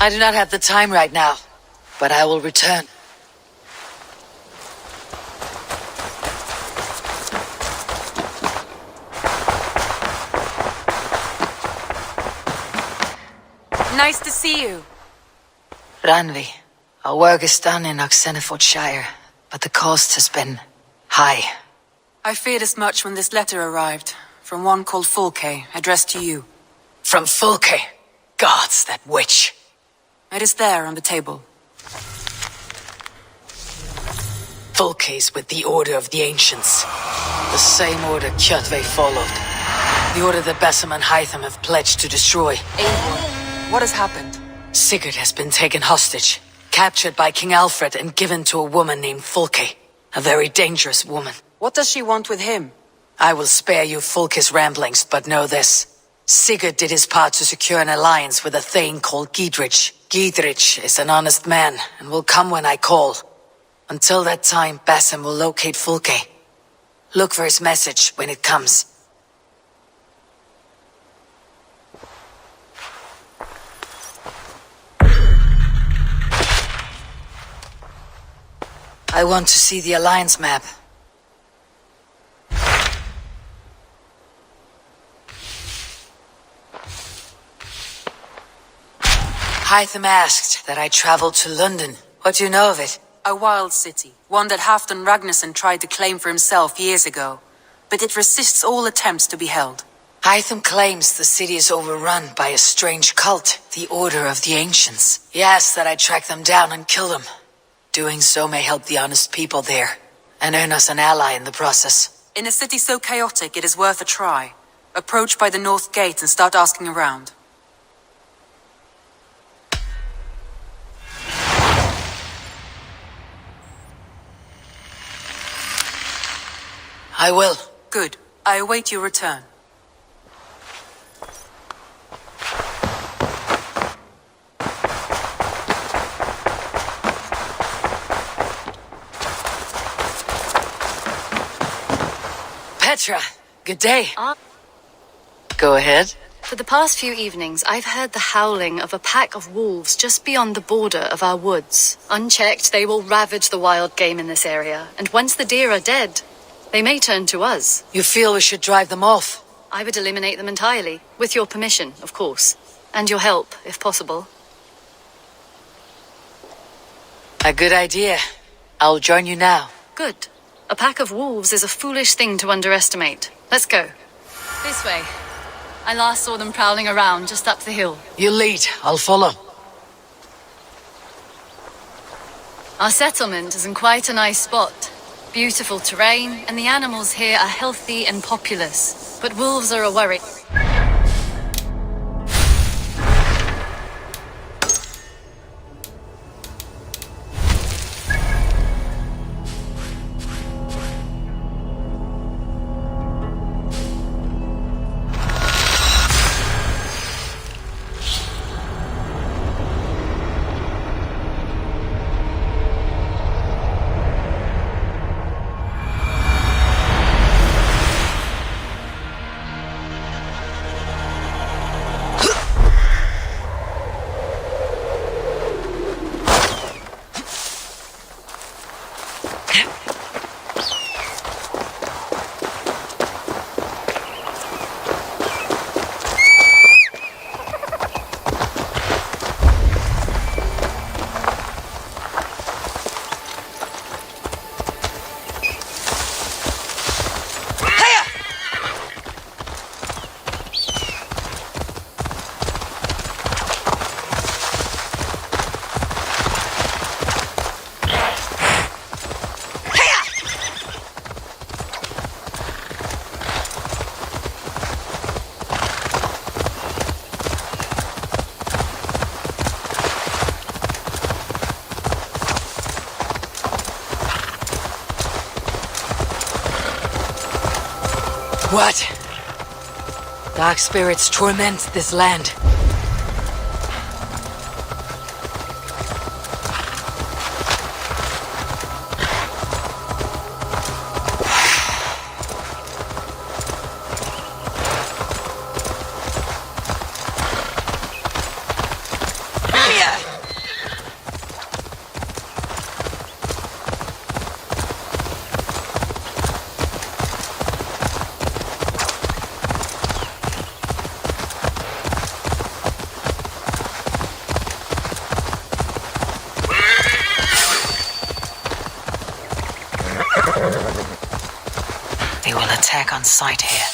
I do not have the time right now, but I will return. Nice to see you. Ranvi, our work is done in Oxenfordshire, but the cost has been high. I feared as much when this letter arrived, from one called Fulke, addressed to you. From Fulke? Gods, that witch. It is there on the table. Fulke is with the Order of the Ancients. The same order Kjotve followed. The order that Basim and Hytham have pledged to destroy. Eivor, what has happened? Sigurd has been taken hostage, captured by King Alfred and given to a woman named Fulke. A very dangerous woman. What does she want with him? I will spare you Fulke's ramblings, but know this. Sigurd did his part to secure an alliance with a thane called Gidrich. Gidrich is an honest man, and will come when I call. Until that time, Basim will locate Fulke. Look for his message when it comes. I want to see the alliance map. Hytham asked that I travel to London. What do you know of it? A wild city, one that Halfdan Ragnarsson tried to claim for himself years ago. But it resists all attempts to be held. Hytham claims the city is overrun by a strange cult, the Order of the Ancients. He asks that I track them down and kill them. Doing so may help the honest people there, and earn us an ally in the process. In a city so chaotic, it is worth a try. Approach by the North Gate and start asking around. I will. Good. I await your return. Petra, good day. Go ahead. For the past few evenings, I've heard the howling of a pack of wolves just beyond the border of our woods. Unchecked, they will ravage the wild game in this area, and once the deer are dead, they may turn to us. You feel we should drive them off? I would eliminate them entirely, with your permission, of course. And your help, if possible. A good idea. I'll join you now. Good. A pack of wolves is a foolish thing to underestimate. Let's go. This way. I last saw them prowling around just up the hill. You lead. I'll follow. Our settlement is in quite a nice spot. Beautiful terrain, and the animals here are healthy and populous. But wolves are a worry. What? Dark spirits torment this land. They will attack on sight here.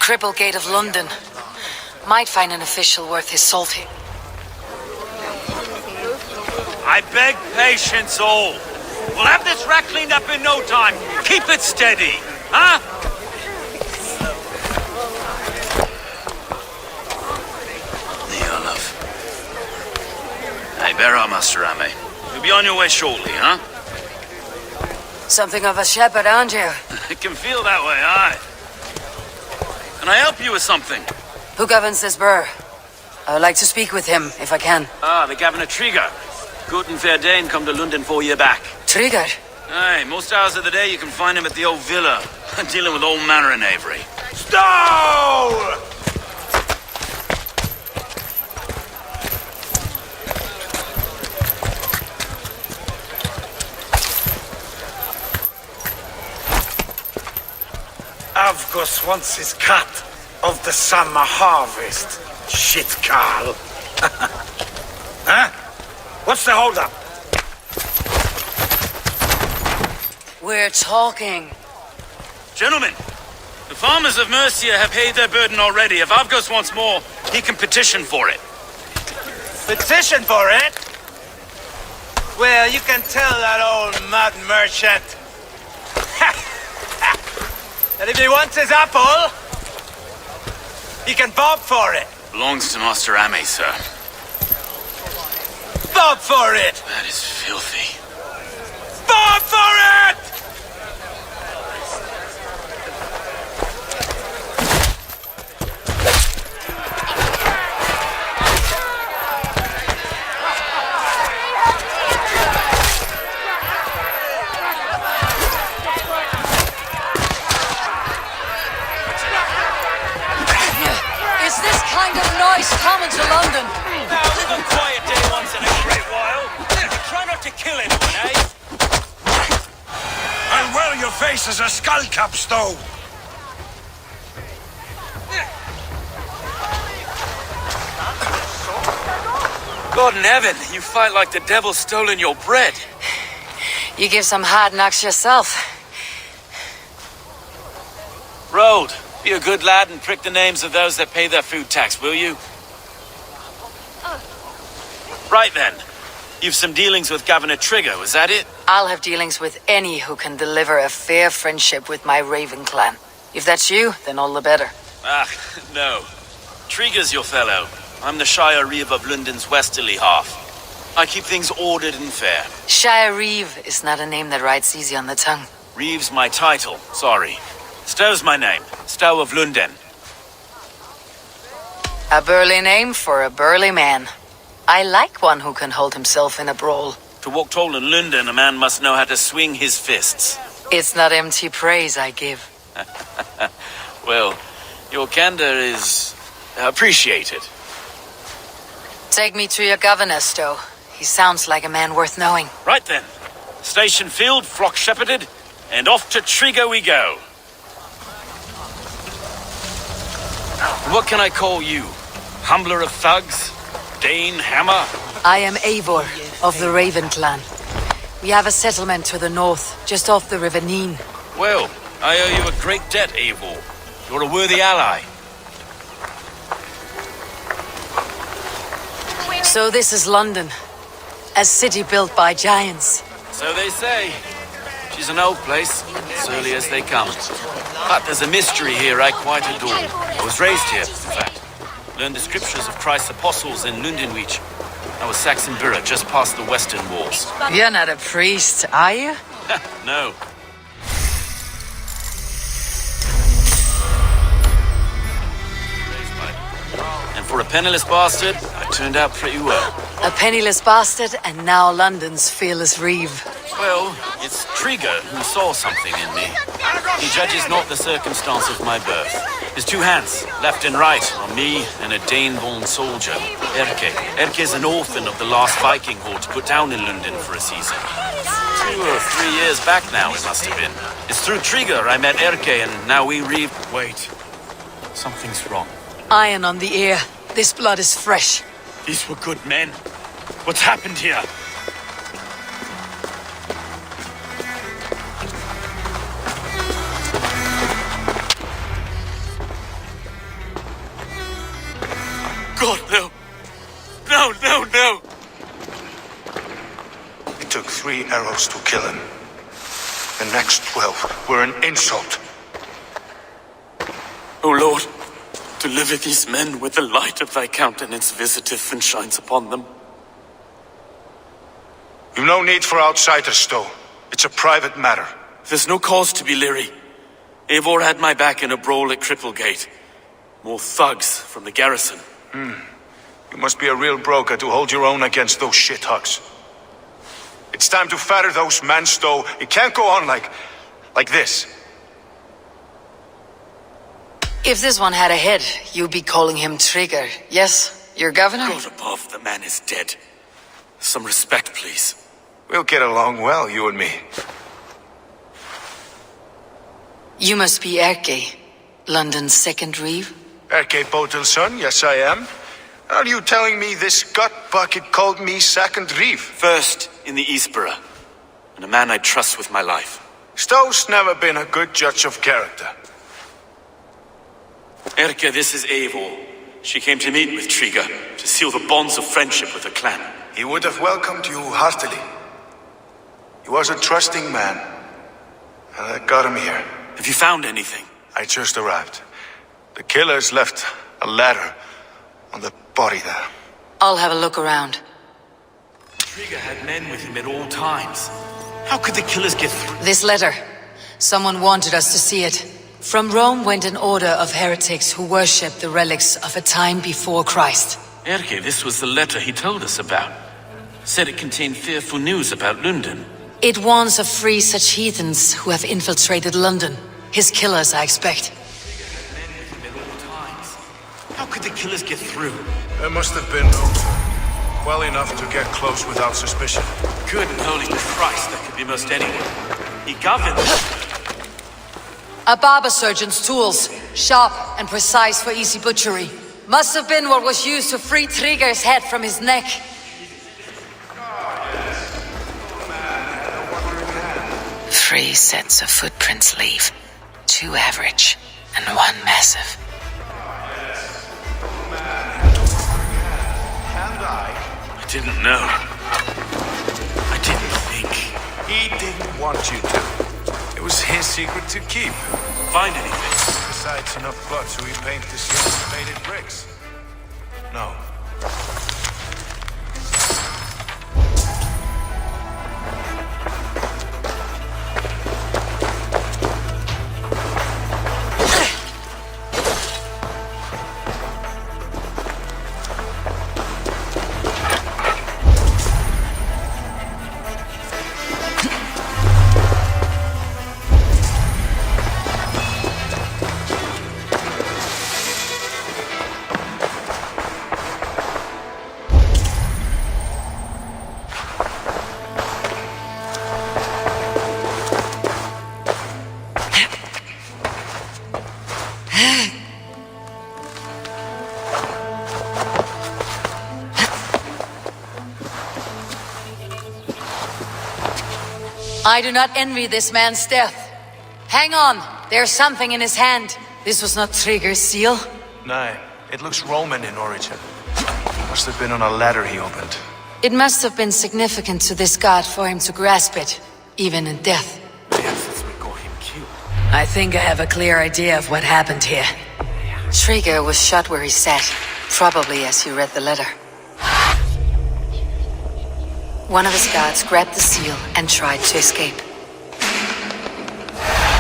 Cripple Gate of London. Might find an official worth his salt here. I beg patience all. We'll have this this rat cleaned up in no time. Keep it steady, huh? Here, love. Hey, bear up, Master Ame. You'll be on your way shortly, huh? Something of a shepherd, aren't you? It can feel that way, aye. Can I help you with something? Who governs this burr? I would like to speak with him, if I can. Ah, the Governor Trigger. Good and fair Dane come to London 4 year back. Trigger? Aye, most hours of the day you can find him at the old villa, dealing with all manner of knavery. Stow! Avgus wants his cut of the summer harvest. Shit, Carl. Huh? What's the holdup? We're talking. Gentlemen, the farmers of Mercia have paid their burden already. If Avgos wants more, he can petition for it. Petition for it? Well, you can tell that old mud merchant. And if he wants his apple, he can bob for it. Belongs to Master Ame, sir. Bob for it! That is filthy. Bob for it! Is this kind of noise common to London? Now, a little quiet day once in a great while. Try not to kill anyone, eh? And well, your face is a skull cap, Stow. God in heaven, you fight like the devil's stolen your bread. You give some hard knocks yourself. Road, be a good lad and prick the names of those that pay their food tax, will you? Right then. You've some dealings with Governor Trigger, was that it? I'll have dealings with any who can deliver a fair friendship with my Raven clan. If that's you, then all the better. Ah, no. Trigger's your fellow. I'm the Shire Reeve of London's westerly half. I keep things ordered and fair. Shire Reeve is not a name that rides easy on the tongue. Reeve's my title, sorry. Stow's my name. Stow of London. A burly name for a burly man. I like one who can hold himself in a brawl. To walk tall in London, a man must know how to swing his fists. It's not empty praise I give. Well, your candor is appreciated. Take me to your governor, Stow. He sounds like a man worth knowing. Right then. Station filled, flock shepherded, and off to Trigger we go. What can I call you? Humbler of thugs? Dane Hammer? I am Eivor of the Raven clan. We have a settlement to the north, just off the River Neen. Well, I owe you a great debt, Eivor. You're a worthy ally. So this is London, a city built by giants. So they say. She's an old place, as early as they come. But there's a mystery here I quite adore. I was raised here, in fact. Learned the scriptures of Christ's apostles in Lundenwich. I was Saxon Borough, just past the western walls. You're not a priest, are you? No. And for a penniless bastard, I turned out pretty well. A penniless bastard, and now London's fearless Reeve. Well, it's Trigger who saw something in me. He judges not the circumstance of my birth. His two hands, left and right, on me and a Dane-born soldier, Erke. Erke's an orphan of the last Viking horde put down in London for a season. 2 or 3 years back now, it must have been. It's through Trigger I met Erke, and now we Wait. Something's wrong. Iron on the ear. This blood is fresh. These were good men. What's happened here? God, no. No. It took 3 arrows to kill him. The next 12 were an insult. O Lord, deliver these men with the light of thy countenance visiteth and shines upon them. You've no need for outsiders, Stowe. It's a private matter. There's no cause to be leery. Eivor had my back in a brawl at Cripplegate. More thugs from the garrison. You must be a real broker to hold your own against those shithugs. It's time to fetter those men, Stowe. It can't go on like this. If this one had a head, you'd be calling him Trigger. Yes, your governor? God above, the man is dead. Some respect, please. We'll get along well, you and me. You must be Erke, London's second reeve. Erke Botel's son, yes I am. Are you telling me this gut-bucket called me second reeve? First in the Eastborough, and a man I trust with my life. Stowe's never been a good judge of character. Erke, this is Eivor. She came to meet with Trigger, to seal the bonds of friendship with her clan. He would have welcomed you heartily. He was a trusting man, and I got him here. Have you found anything? I just arrived. The killers left a letter on the body there. I'll have a look around. Trigger had men with him at all times. How could the killers get through? This letter. Someone wanted us to see it. From Rome went an order of heretics who worshipped the relics of a time before Christ. Erke, this was the letter he told us about. Said it contained fearful news about London. It warns of free such heathens who have infiltrated London. His killers, I expect. How could the killers get through? There must have been no well enough to get close without suspicion. Good and holy Christ, that could be most anyone. He governed. A barber surgeon's tools, sharp and precise for easy butchery. Must have been what was used to free Trigger's head from his neck. 3 sets of footprints leave. 2 average, and 1 massive. I didn't know. I didn't think. He didn't want you to. It was his secret to keep. Find anything? Besides enough blood so he paint the ceiling faded bricks. No. I do not envy this man's death. Hang on, there's something in his hand. This was not Trigger's seal. No, it looks Roman in origin. Must have been on a ladder he opened. It must have been significant to this god for him to grasp it, even in death. Perhaps that's what got him killed. I think I have a clear idea of what happened here. Trigger was shot where he sat, probably as he read the letter. One of his guards grabbed the seal and tried to escape.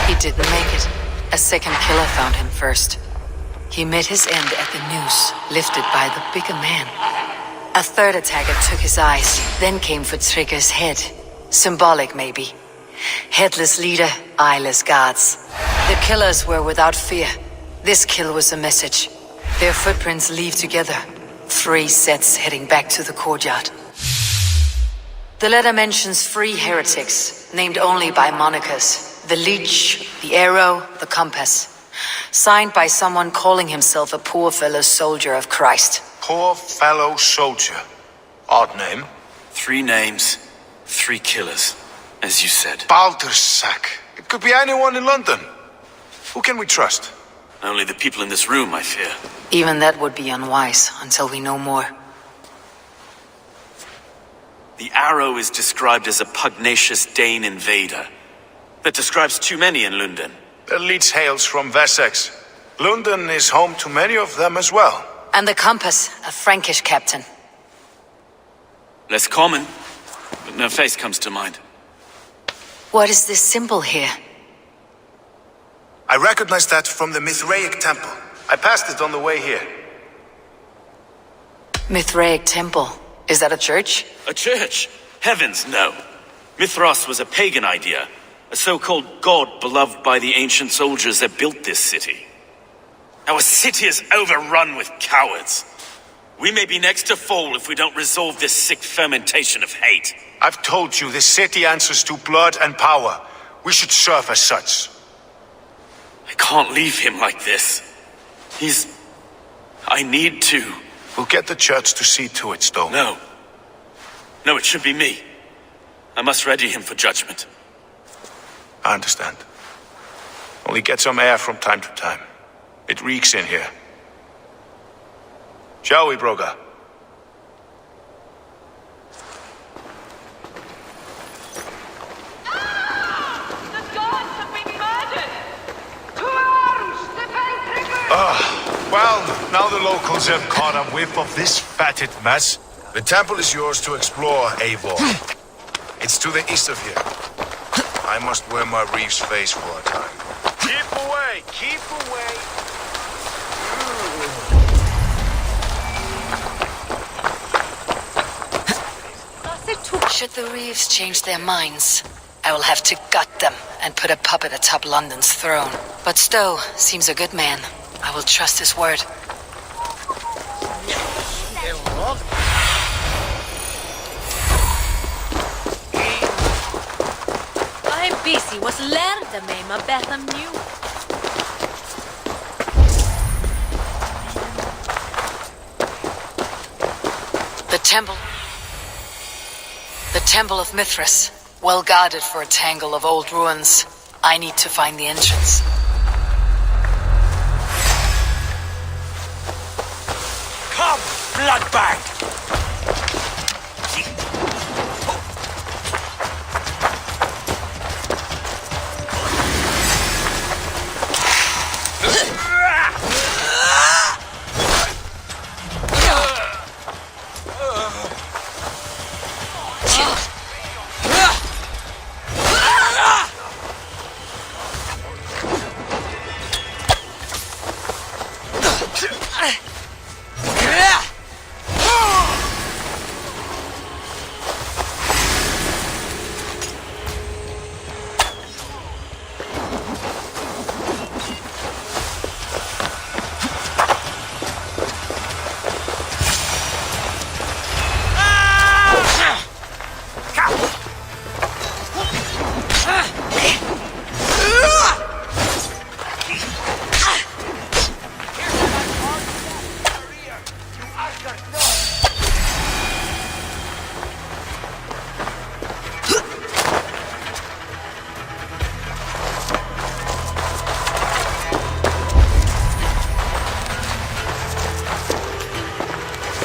He didn't make it. A second killer found him first. He met his end at the noose, lifted by the bigger man. A third attacker took his eyes, then came for Trigger's head. Symbolic, maybe. Headless leader, eyeless guards. The killers were without fear. This kill was a message. Their footprints leave together. 3 sets heading back to the courtyard. The letter mentions 3 heretics, named only by monikers. The Leech, the Arrow, the Compass. Signed by someone calling himself a poor fellow soldier of Christ. Poor fellow soldier. Odd name. 3 names, 3 killers, as you said. Baldersack. It could be anyone in London. Who can we trust? Only the people in this room, I fear. Even that would be unwise, until we know more. The Arrow is described as a pugnacious Dane invader. That describes too many in London. The leech hails from Wessex. London is home to many of them as well. And the compass, a Frankish captain. Less common, but no face comes to mind. What is this symbol here? I recognize that from the Mithraic temple. I passed it on the way here. Mithraic temple. Is that a church? A church? Heavens, no. Mithras was a pagan idea. A so-called god beloved by the ancient soldiers that built this city. Our city is overrun with cowards. We may be next to fall if we don't resolve this sick fermentation of hate. I've told you, this city answers to blood and power. We should serve as such. I can't leave him like this. I need to. We'll get the church to see to it, Stone. No. No, it should be me. I must ready him for judgment. I understand. Only get some air from time to time. It reeks in here. Shall we, Broga? Well, now the locals have caught a whiff of this fatted mess. The temple is yours to explore, Eivor. It's to the east of here. I must wear my Reeve's face for a time. Keep away! Keep away! Should the Reeves change their minds, I will have to gut them and put a puppet atop London's throne. But Stowe seems a good man. I will trust his word. I'm busy was lärde mig med bättre nu. The Temple of Mithras, well guarded for a tangle of old ruins. I need to find the entrance. Come, bloodbag!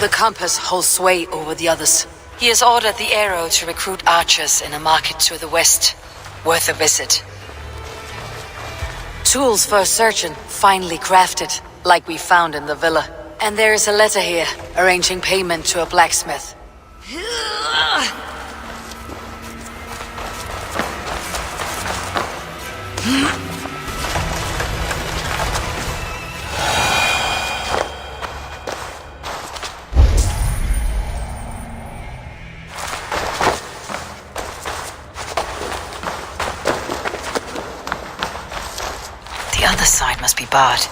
The compass holds sway over the others. He has ordered the arrow to recruit archers in a market to the west. Worth a visit. Tools for a surgeon, finely crafted, like we found in the villa. And there is a letter here, arranging payment to a blacksmith. The other side must be barred.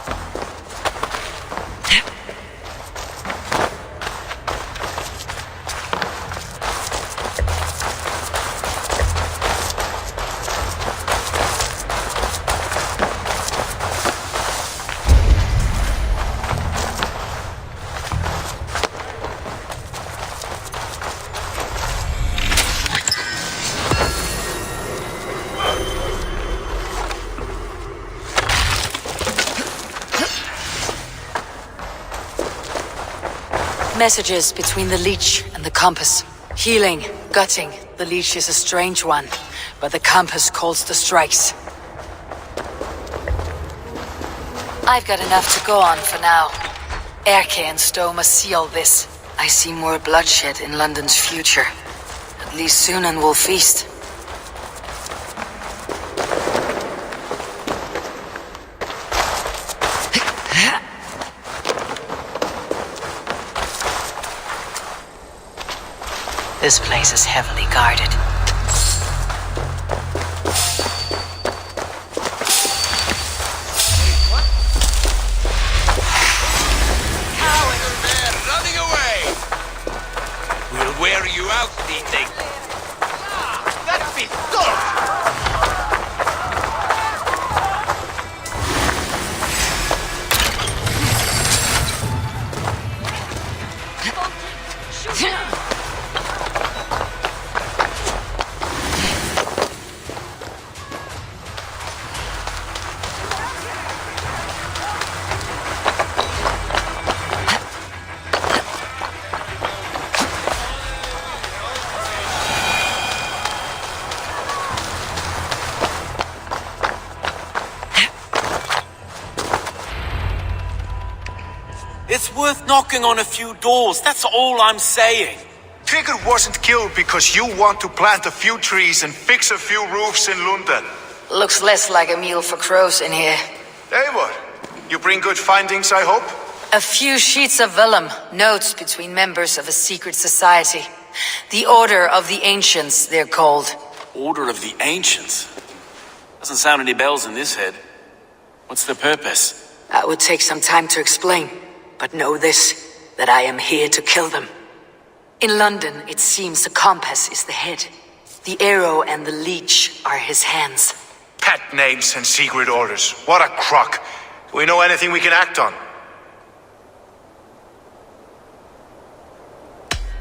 Messages between the leech and the compass. Healing, gutting, The leech is a strange one, but the compass calls the strikes. I've got enough to go on for now. Erke and Stowe must see all this. I see more bloodshed in London's future. At least Sunan will feast. This place is heavily guarded. Running away! We'll wear you out, Meeting. That'd be good! It's worth knocking on a few doors, that's all I'm saying. Tigger wasn't killed because you want to plant a few trees and fix a few roofs in London. Looks less like a meal for crows in here. Eivor, you bring good findings, I hope? A few sheets of vellum, notes between members of a secret society. The Order of the Ancients, they're called. Order of the Ancients? Doesn't sound any bells in this head. What's the purpose? That would take some time to explain, but know this, that I am here to kill them. In London, it seems the compass is the head. The arrow and the leech are his hands. Pet names and secret orders. What a crock. Do we know anything we can act on?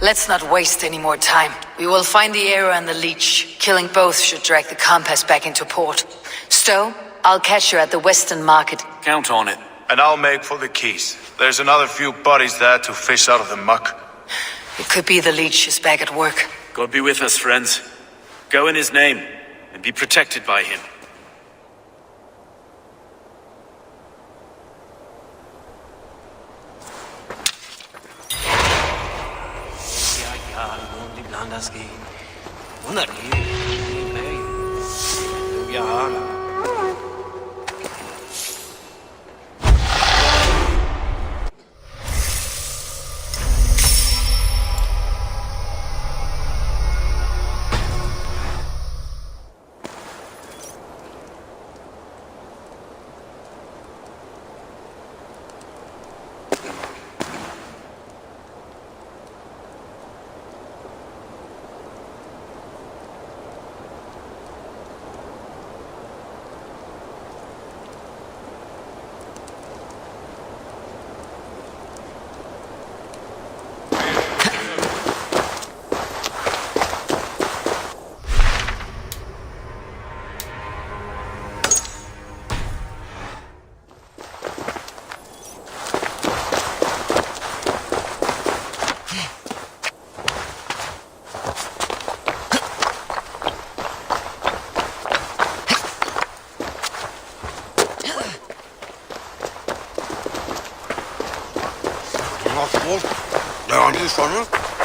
Let's not waste any more time. We will find the arrow and the leech. Killing both should drag the compass back into port. Stowe, I'll catch you at the Western Market. Count on it. And I'll make for the keys. There's another few bodies there to fish out of the muck. It could be the leech is back at work. God be with us, friends. Go in his name, and be protected by him.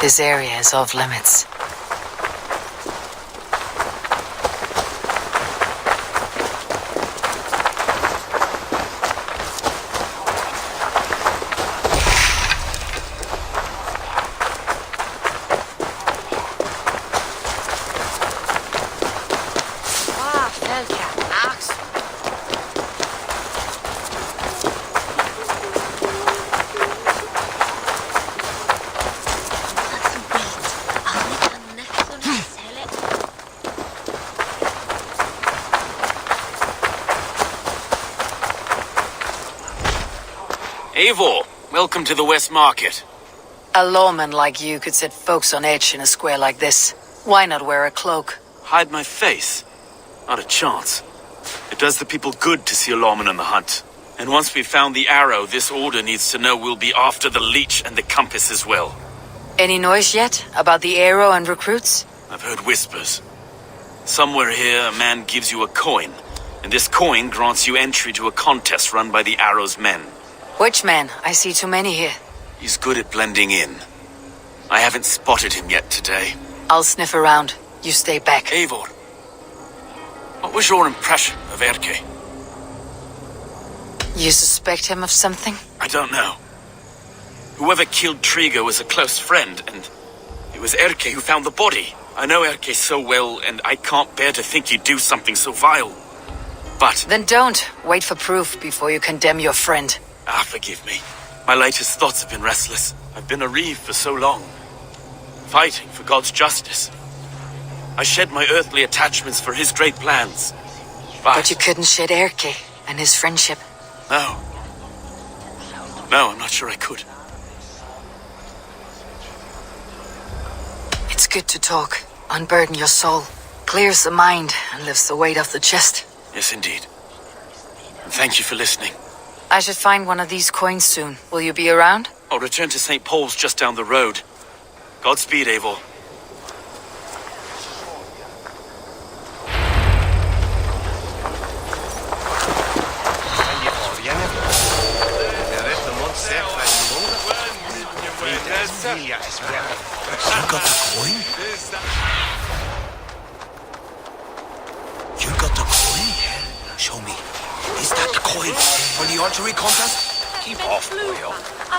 This area is off limits. Eivor, welcome to the West Market. A lawman like you could set folks on edge in a square like this. Why not wear a cloak? Hide my face? Not a chance. It does the people good to see a lawman on the hunt. And once we've found the arrow, this order needs to know we'll be after the leech and the compass as well. Any noise yet about the arrow and recruits? I've heard whispers. Somewhere here, a man gives you a coin, and this coin grants you entry to a contest run by the Arrow's men. Which man? I see too many here. He's good at blending in. I haven't spotted him yet today. I'll sniff around. You stay back. Eivor, what was your impression of Erke? You suspect him of something? I don't know. Whoever killed Trigo was a close friend, and it was Erke who found the body. I know Erke so well, and I can't bear to think he'd do something so vile. But... Then don't. Wait for proof before you condemn your friend. Forgive me. My latest thoughts have been restless. I've been a reeve for so long, fighting for God's justice. I shed my earthly attachments for his great plans. But you couldn't shed Erke and his friendship. No. No, I'm not sure I could. It's good to talk. Unburden your soul. Clears the mind and lifts the weight off the chest. Yes, indeed. And thank you for listening. I should find one of these coins soon. Will you be around? I'll return to St. Paul's just down the road. Godspeed, Eivor. You got the coin? You got the coin? Show me. Is that the coin for the archery contest? Keep off, boyo.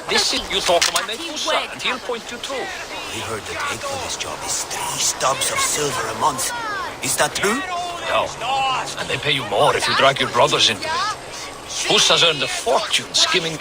This is you talk to my mate Musa, and he'll point you through. I heard the take for this job is 3 stubs of silver a month. Is that true? No. And they pay you more if you drag your brothers into it. Musa's earned a fortune skimming...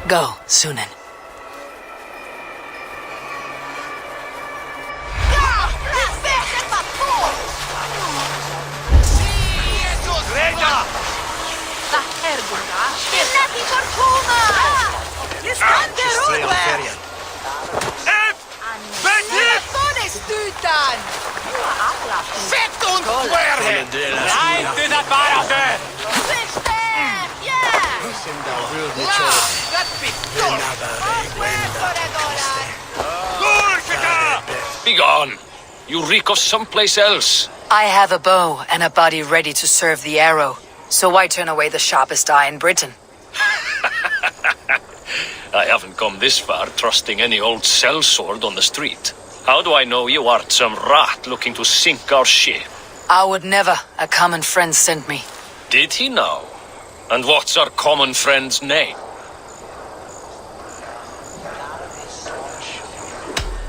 Go, Sunan. Be gone. You reek of someplace else. I have a bow and a body ready to serve the arrow. So why turn away the sharpest eye in Britain? I haven't come this far trusting any old sellsword on the street. How do I know you aren't some rat looking to sink our ship? I would never. A common friend sent me. Did he now? And what's our common friend's name?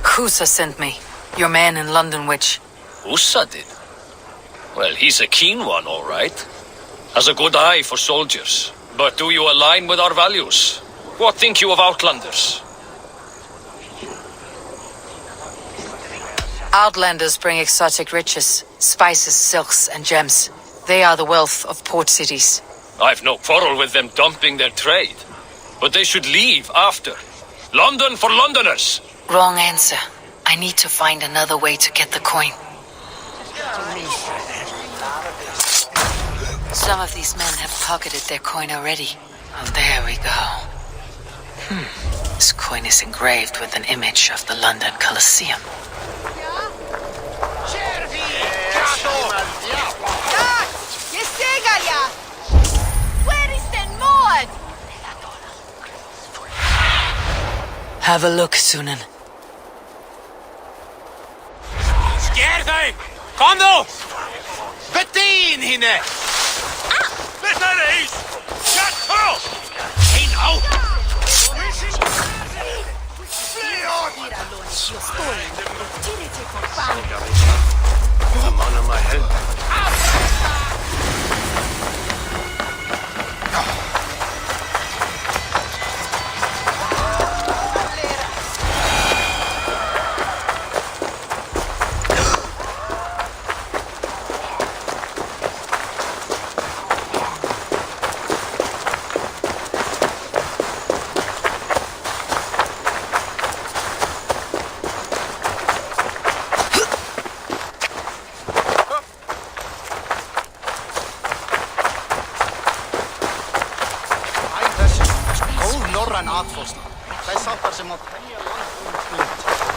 Kusa sent me. Your man in London, witch. Usa did? Well, he's a keen one, all right. Has a good eye for soldiers. But do you align with our values? What think you of Outlanders? Outlanders bring exotic riches, spices, silks, and gems. They are the wealth of port cities. I've no quarrel with them dumping their trade. But they should leave after. London for Londoners! Wrong answer. I need to find another way to get the coin. Some of these men have pocketed their coin already. And there we go. This coin is engraved with an image of the London Colosseum. Have a look, Sunan. Sker deg! Kom nå! Bedien henne! Dette er reis! Kjøttå! Hei nå! I'm on my head.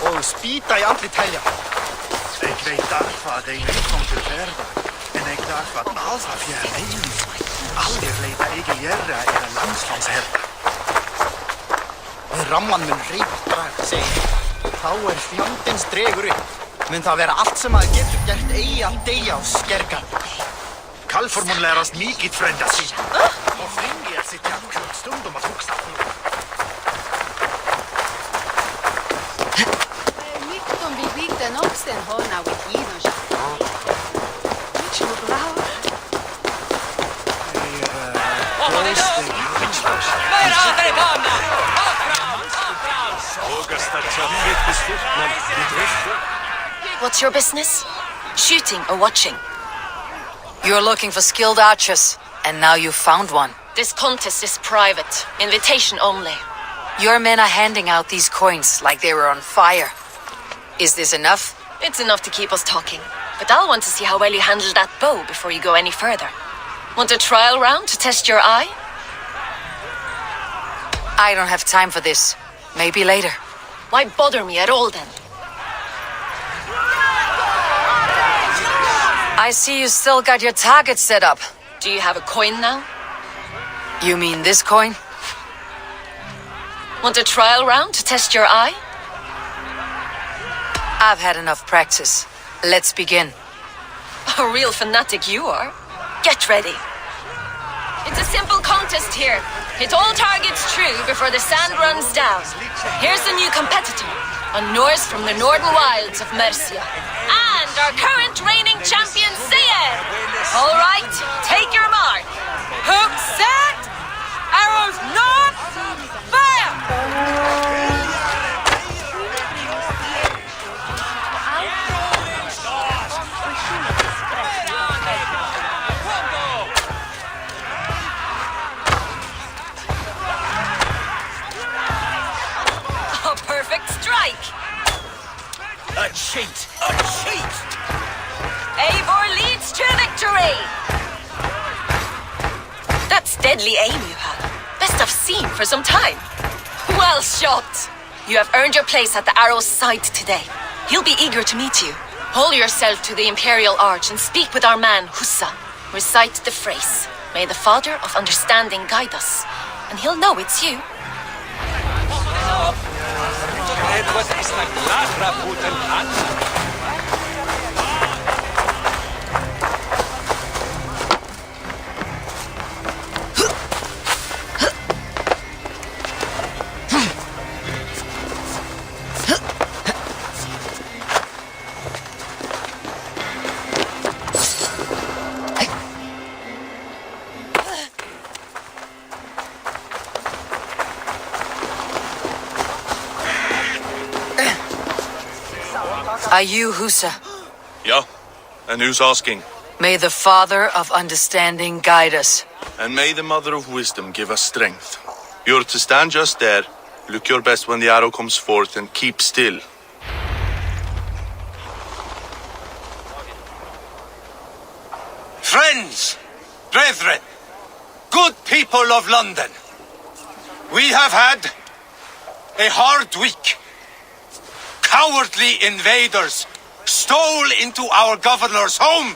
Og spýta í andlit helja. Ik weet daarvan een niet van te verder. En ik dacht wat als af je heen. Allir leita ekki jörra eða landsfansherra. Við ramman mun reypa drag, segir. Þá fjandins dregur upp. Mun það vera allt sem að getur gert eigi að deyja á skergar. Kalfor mun lærast mikið frænda sín. Og fringi að sitja stundum að hugsa. What's your business? Shooting or watching? You're looking for skilled archers, and now you've found one. This contest is private. Invitation only. Your men are handing out these coins like they were on fire. Is this enough? It's enough to keep us talking. But I'll want to see how well you handle that bow before you go any further. Want a trial round to test your eye? I don't have time for this. Maybe later. Why bother me at all then? I see you still got your target set up. Do you have a coin now? You mean this coin? Want a trial round to test your eye? I've had enough practice. Let's begin. A real fanatic you are. Get ready. It's a simple contest here. Hit all targets true before the sand runs down. Here's the new competitor, a Norse from the northern wilds of Mercia. And our current reigning champion, Seer! All right, take your mark. Hook set, cheat! A cheat! Eivor leads to victory! That's deadly aim you have. Best I've seen for some time. Well shot! You have earned your place at the Arrow's side today. He'll be eager to meet you. Hold yourself to the Imperial Arch and speak with our man, Hussa. Recite the phrase. May the Father of Understanding guide us. And he'll know it's you. Are you Husa? Yeah, and who's asking? May the Father of Understanding guide us. And may the Mother of Wisdom give us strength. You're to stand just there, look your best when the arrow comes forth, and keep still. Friends, brethren, good people of London, we have had a hard week. Cowardly invaders stole into our governor's home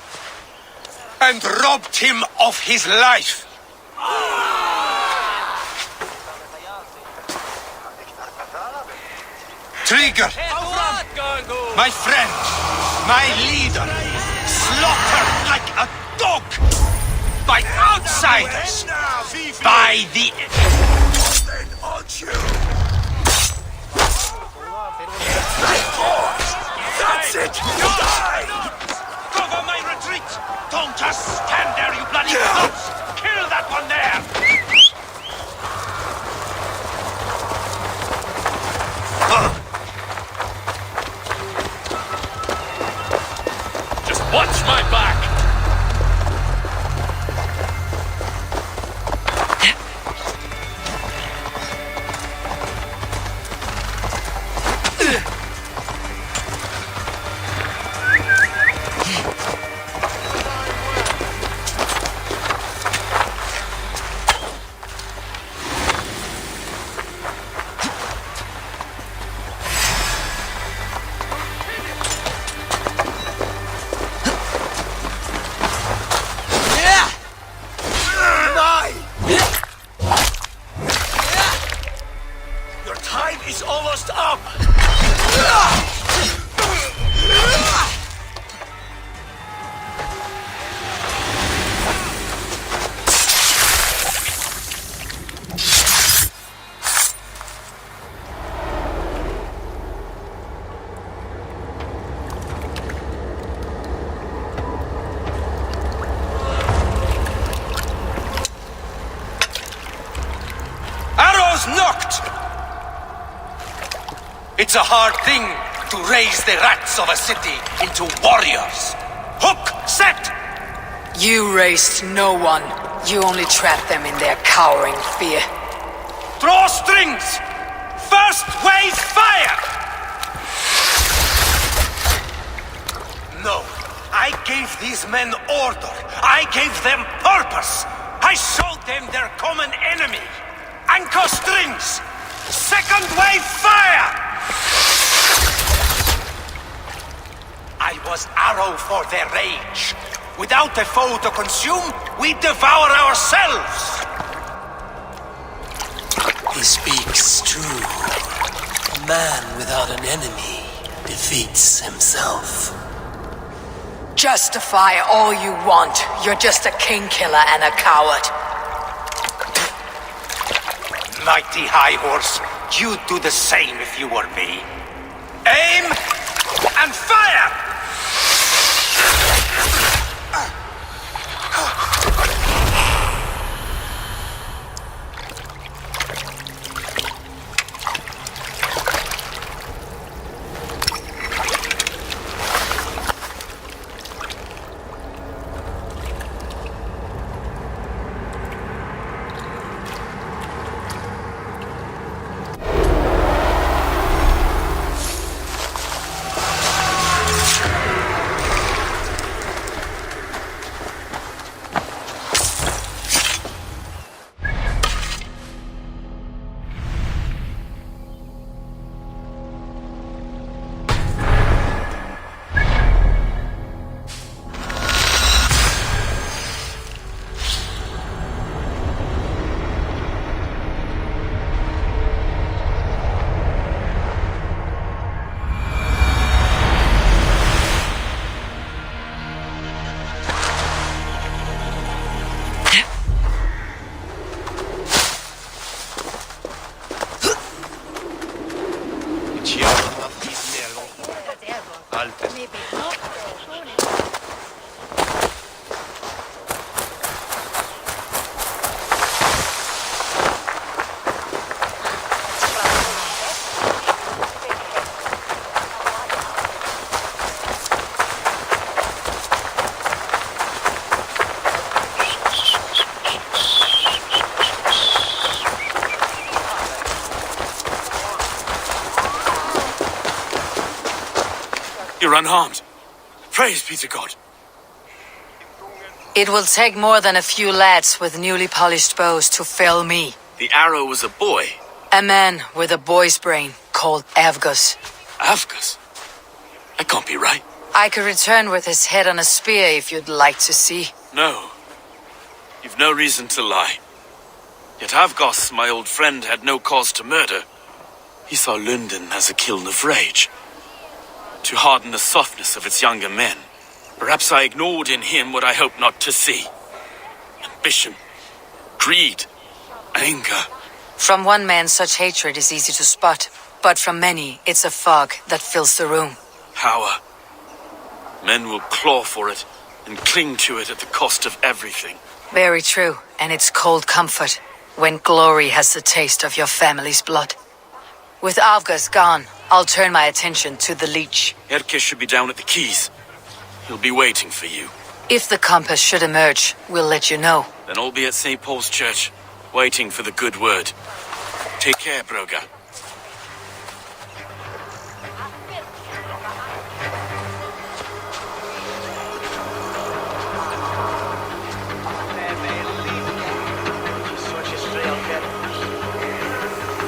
and robbed him of his life. Trigger, my friend, my leader, slaughtered like a dog by outsiders, by the... That's it! Die! Cover my retreat! Don't just stand there, you bloody clowns! Kill that one there! Just watch my back! Knocked! It's a hard thing to raise the rats of a city into warriors. Hook, set! You raised no one. You only trapped them in their cowering fear. Draw strings! First wave fire! No, I gave these men order. I gave them purpose. I showed them their common enemy. Anchor strings! Second wave fire! I was arrow for their rage. Without a foe to consume, we devour ourselves! He speaks true. A man without an enemy defeats himself. Justify all you want. You're just a king killer and a coward. Mighty High Horse, you'd do the same if you were me. Aim and fire! you're unharmed. Praise be to God. It will take more than a few lads with newly polished bows to fell me. The arrow was a boy. A man with a boy's brain called Avgus. Avgus? That can't be right. I could return with his head on a spear if you'd like to see. No. You've no reason to lie. Yet Avgos, my old friend, had no cause to murder. He saw London as a kiln of rage, to harden the softness of its younger men. Perhaps I ignored in him what I hoped not to see. Ambition, greed, anger. From one man, such hatred is easy to spot, but from many, it's a fog that fills the room. Power. Men will claw for it and cling to it at the cost of everything. Very true, and it's cold comfort when glory has the taste of your family's blood. With Avgus gone, I'll turn my attention to the leech. Erke should be down at the keys. He'll be waiting for you. If the compass should emerge, we'll let you know. Then I'll be at St. Paul's Church, waiting for the good word. Take care, Broga.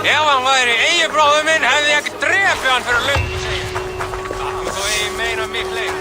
Ef hann væri eigibróður minn hefði ég drepið hann fyrir löngu segja. Þú eigi meina mig leik.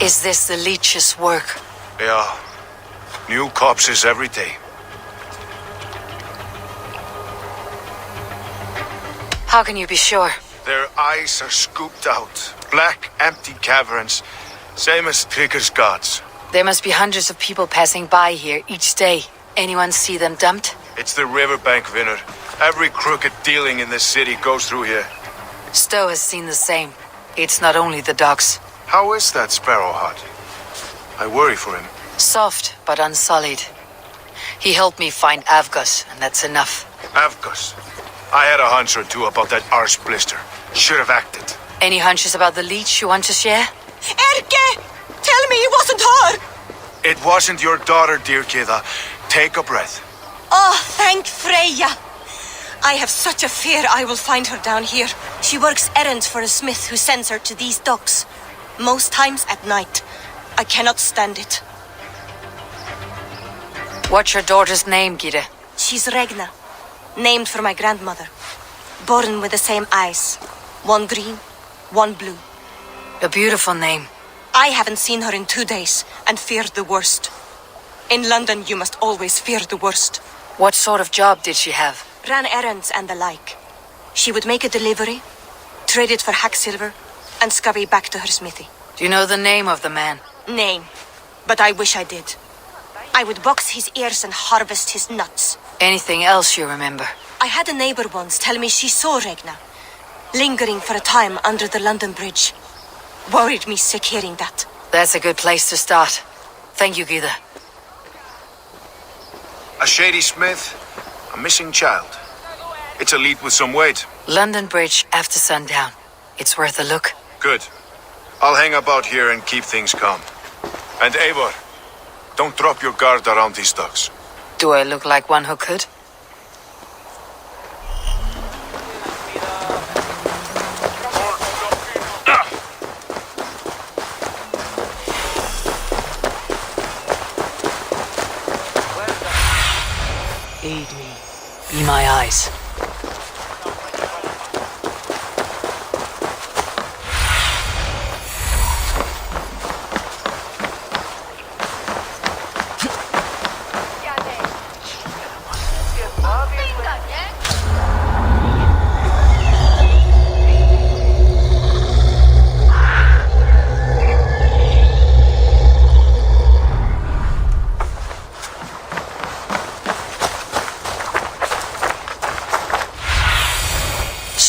Is this the leech's work? Yeah. New corpses every day. How can you be sure? Their eyes are scooped out. Black, empty caverns. Same as Trigger's gods. There must be hundreds of people passing by here each day. Anyone see them dumped? It's the riverbank, Vinner. Every crooked dealing in this city goes through here. Stowe has seen the same. It's not only the dogs. How is that Sparrow hut? I worry for him. Soft, but unsullied. He helped me find Avgus, and that's enough. Avgus? I had a hunch or two about that arse blister. Should have acted. Any hunches about the leech you want to share? Erke! Tell me it wasn't her! It wasn't your daughter, dear Kida. Take a breath. Oh, thank Freya. I have such a fear I will find her down here. She works errands for a smith who sends her to these docks. Most times at night. I cannot stand it. What's your daughter's name, Gide? She's Regna. Named for my grandmother. Born with the same eyes. One green, one blue. A beautiful name. I haven't seen her in 2 days and feared the worst. In London, you must always fear the worst. What sort of job did she have? Ran errands and the like. She would make a delivery, trade it for hack silver, and scurry back to her smithy. Do you know the name of the man? Name. But I wish I did. I would box his ears and harvest his nuts. Anything else you remember? I had a neighbor once tell me she saw Regna, lingering for a time under the London Bridge. Worried me sick hearing that. That's a good place to start. Thank you, Gide. A shady smith, a missing child. It's a lead with some weight. London Bridge after sundown. It's worth a look. Good. I'll hang about here and keep things calm. And Eivor, don't drop your guard around these docks. Do I look like one who could? Aid me. Be my eyes.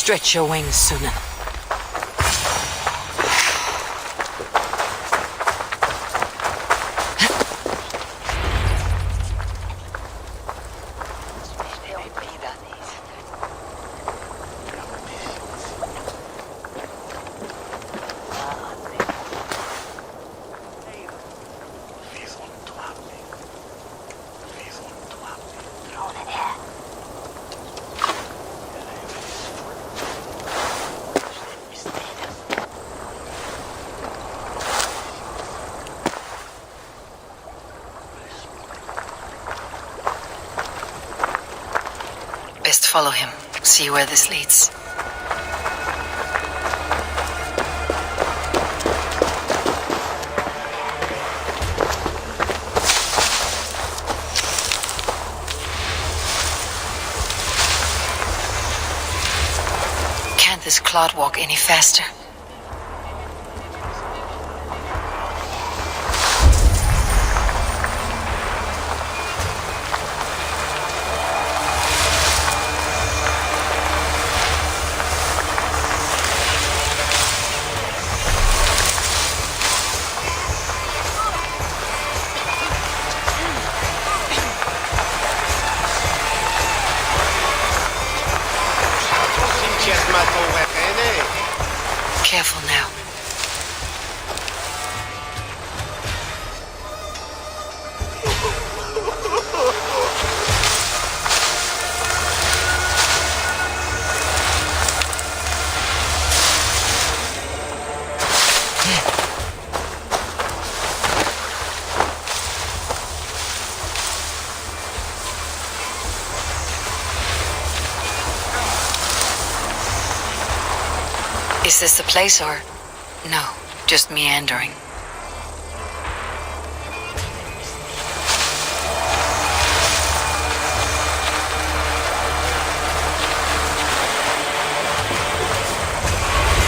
Stretch your wings, Sunan. Best follow him. See where this leads. Can't this clod walk any faster? Careful now. Is this the place or... No, just meandering.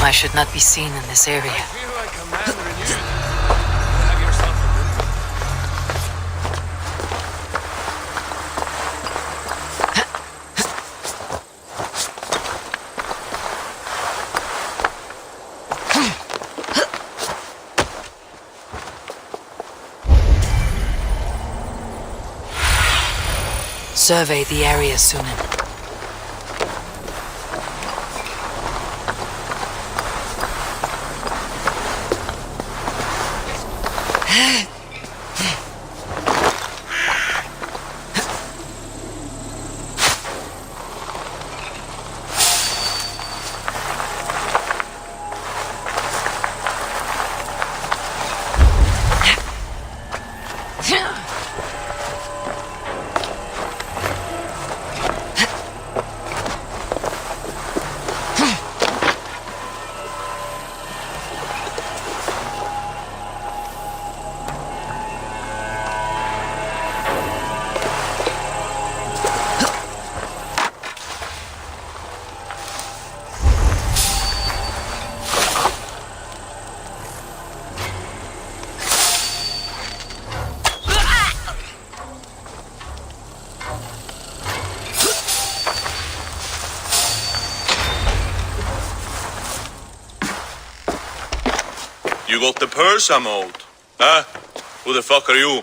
I should not be seen in this area. Survey the area, Sunan. You got the purse I'm owed. Huh? Who the fuck are you?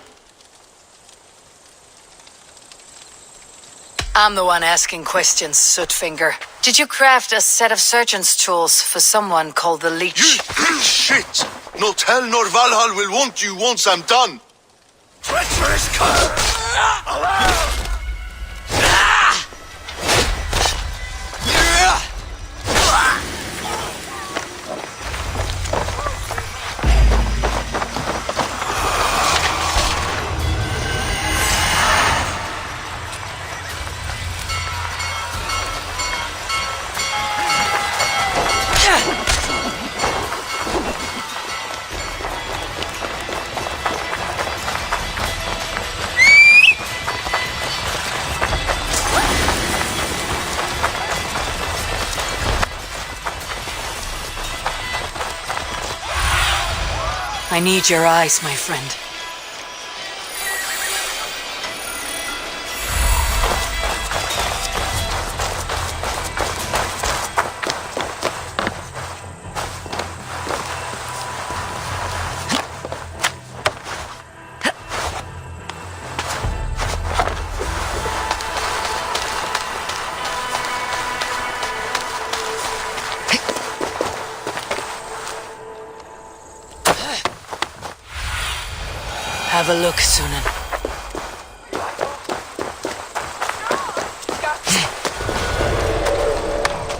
I'm the one asking questions, Sootfinger. Did you craft a set of surgeon's tools for someone called the Leech? Shit! Not hell nor Valhalla will want you once I'm done. Treacherous cur! I need your eyes, my friend. have a look, Sunan.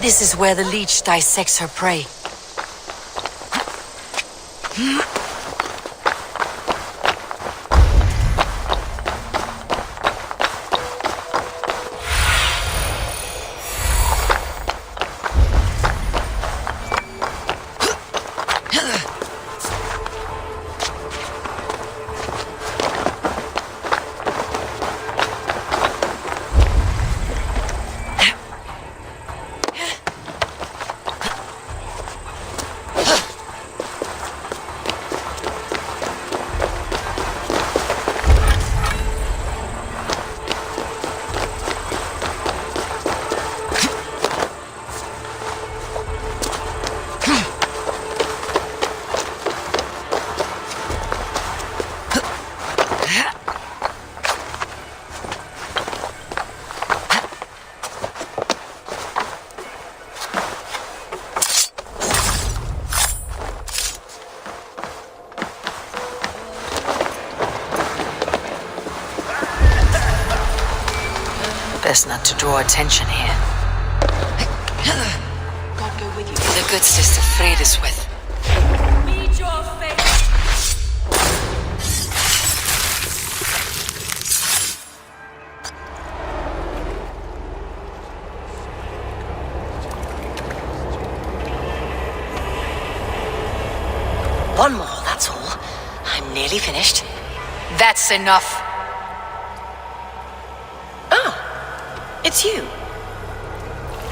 This is where the leech dissects her prey. Best not to draw attention here. God go with you. The good sister freed us with. Meet your fate. One more, that's all. I'm nearly finished. That's enough. It's you.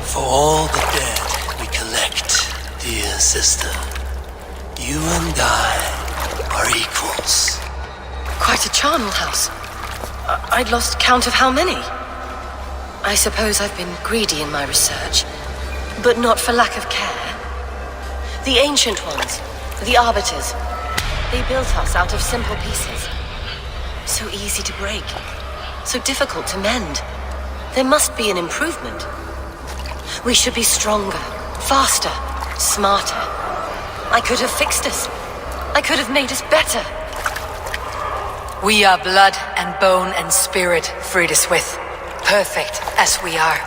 For all the dead we collect, dear sister, you and I are equals. Quite a charnel house. I'd lost count of how many. I suppose I've been greedy in my research, but not for lack of care. The ancient ones, the arbiters, they built us out of simple pieces. So easy to break, so difficult to mend. There must be an improvement. We should be stronger, faster, smarter. I could have fixed us. I could have made us better. We are blood and bone and spirit, freed us with. Perfect as we are.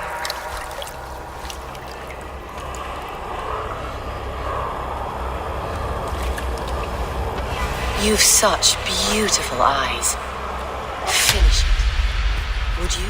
You've such beautiful eyes. Finish it, would you?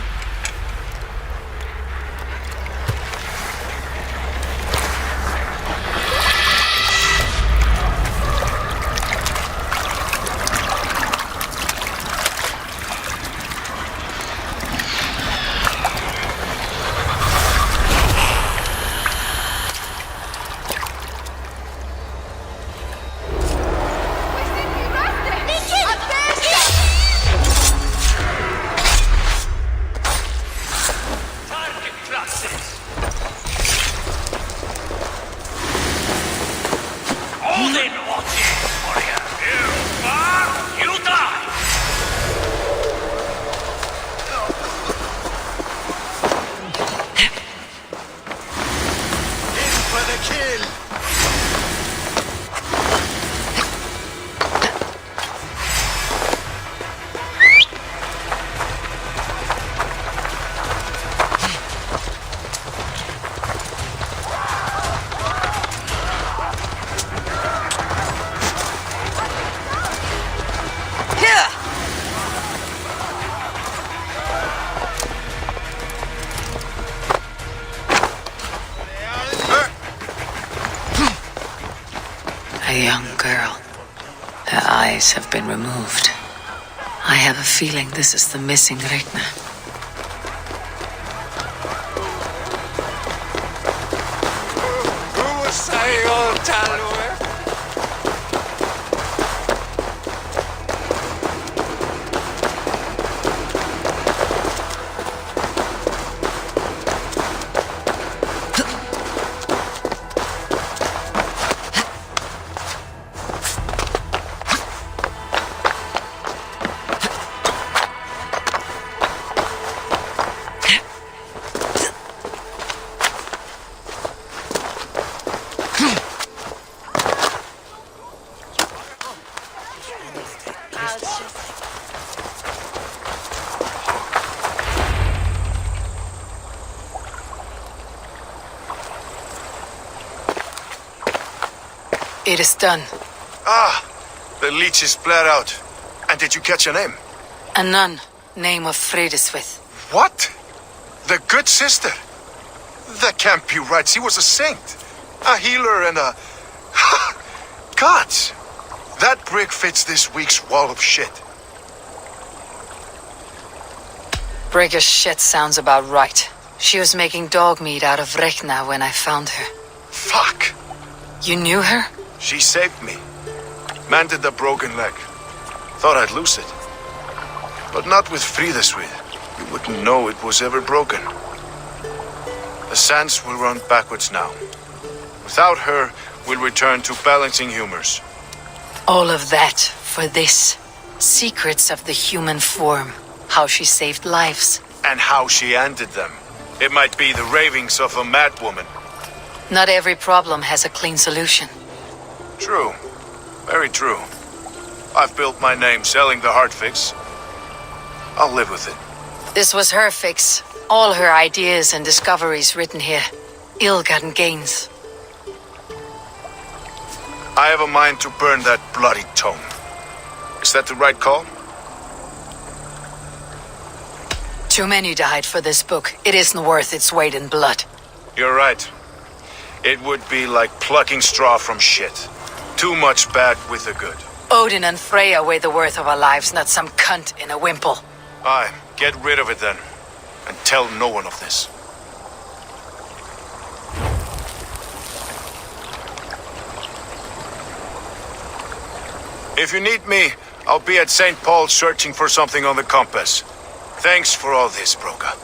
A young girl. Her eyes have been removed. I have a feeling this is the missing Regna. It is done. Ah, the leech is bled out. And did you catch a name? A nun, name of Fredeswith. What? The good sister? That can't be right. She was a saint. A healer and a... Gods! That brick fits this week's wall of shit. Brick of shit sounds about right. She was making dog meat out of Rekna when I found her. Fuck! You knew her? She saved me. Mended the broken leg. Thought I'd lose it. But not with Frideswith. You wouldn't know it was ever broken. The sands will run backwards now. Without her, we'll return to balancing humors. All of that for this. Secrets of the human form. How she saved lives. And how she ended them. It might be the ravings of a madwoman. Not every problem has a clean solution. True. Very true. I've built my name selling the heart fix. I'll live with it. This was her fix. All her ideas and discoveries written here. Ill-gotten gains. I have a mind to burn that bloody tome. Is that the right call? Too many died for this book. It isn't worth its weight in blood. You're right. It would be like plucking straw from shit. Too much bad with the good. Odin and Freya weigh the worth of our lives, not some cunt in a wimple. Aye, get rid of it then. And tell no one of this. If you need me, I'll be at St. Paul's searching for something on the compass. Thanks for all this, Broga.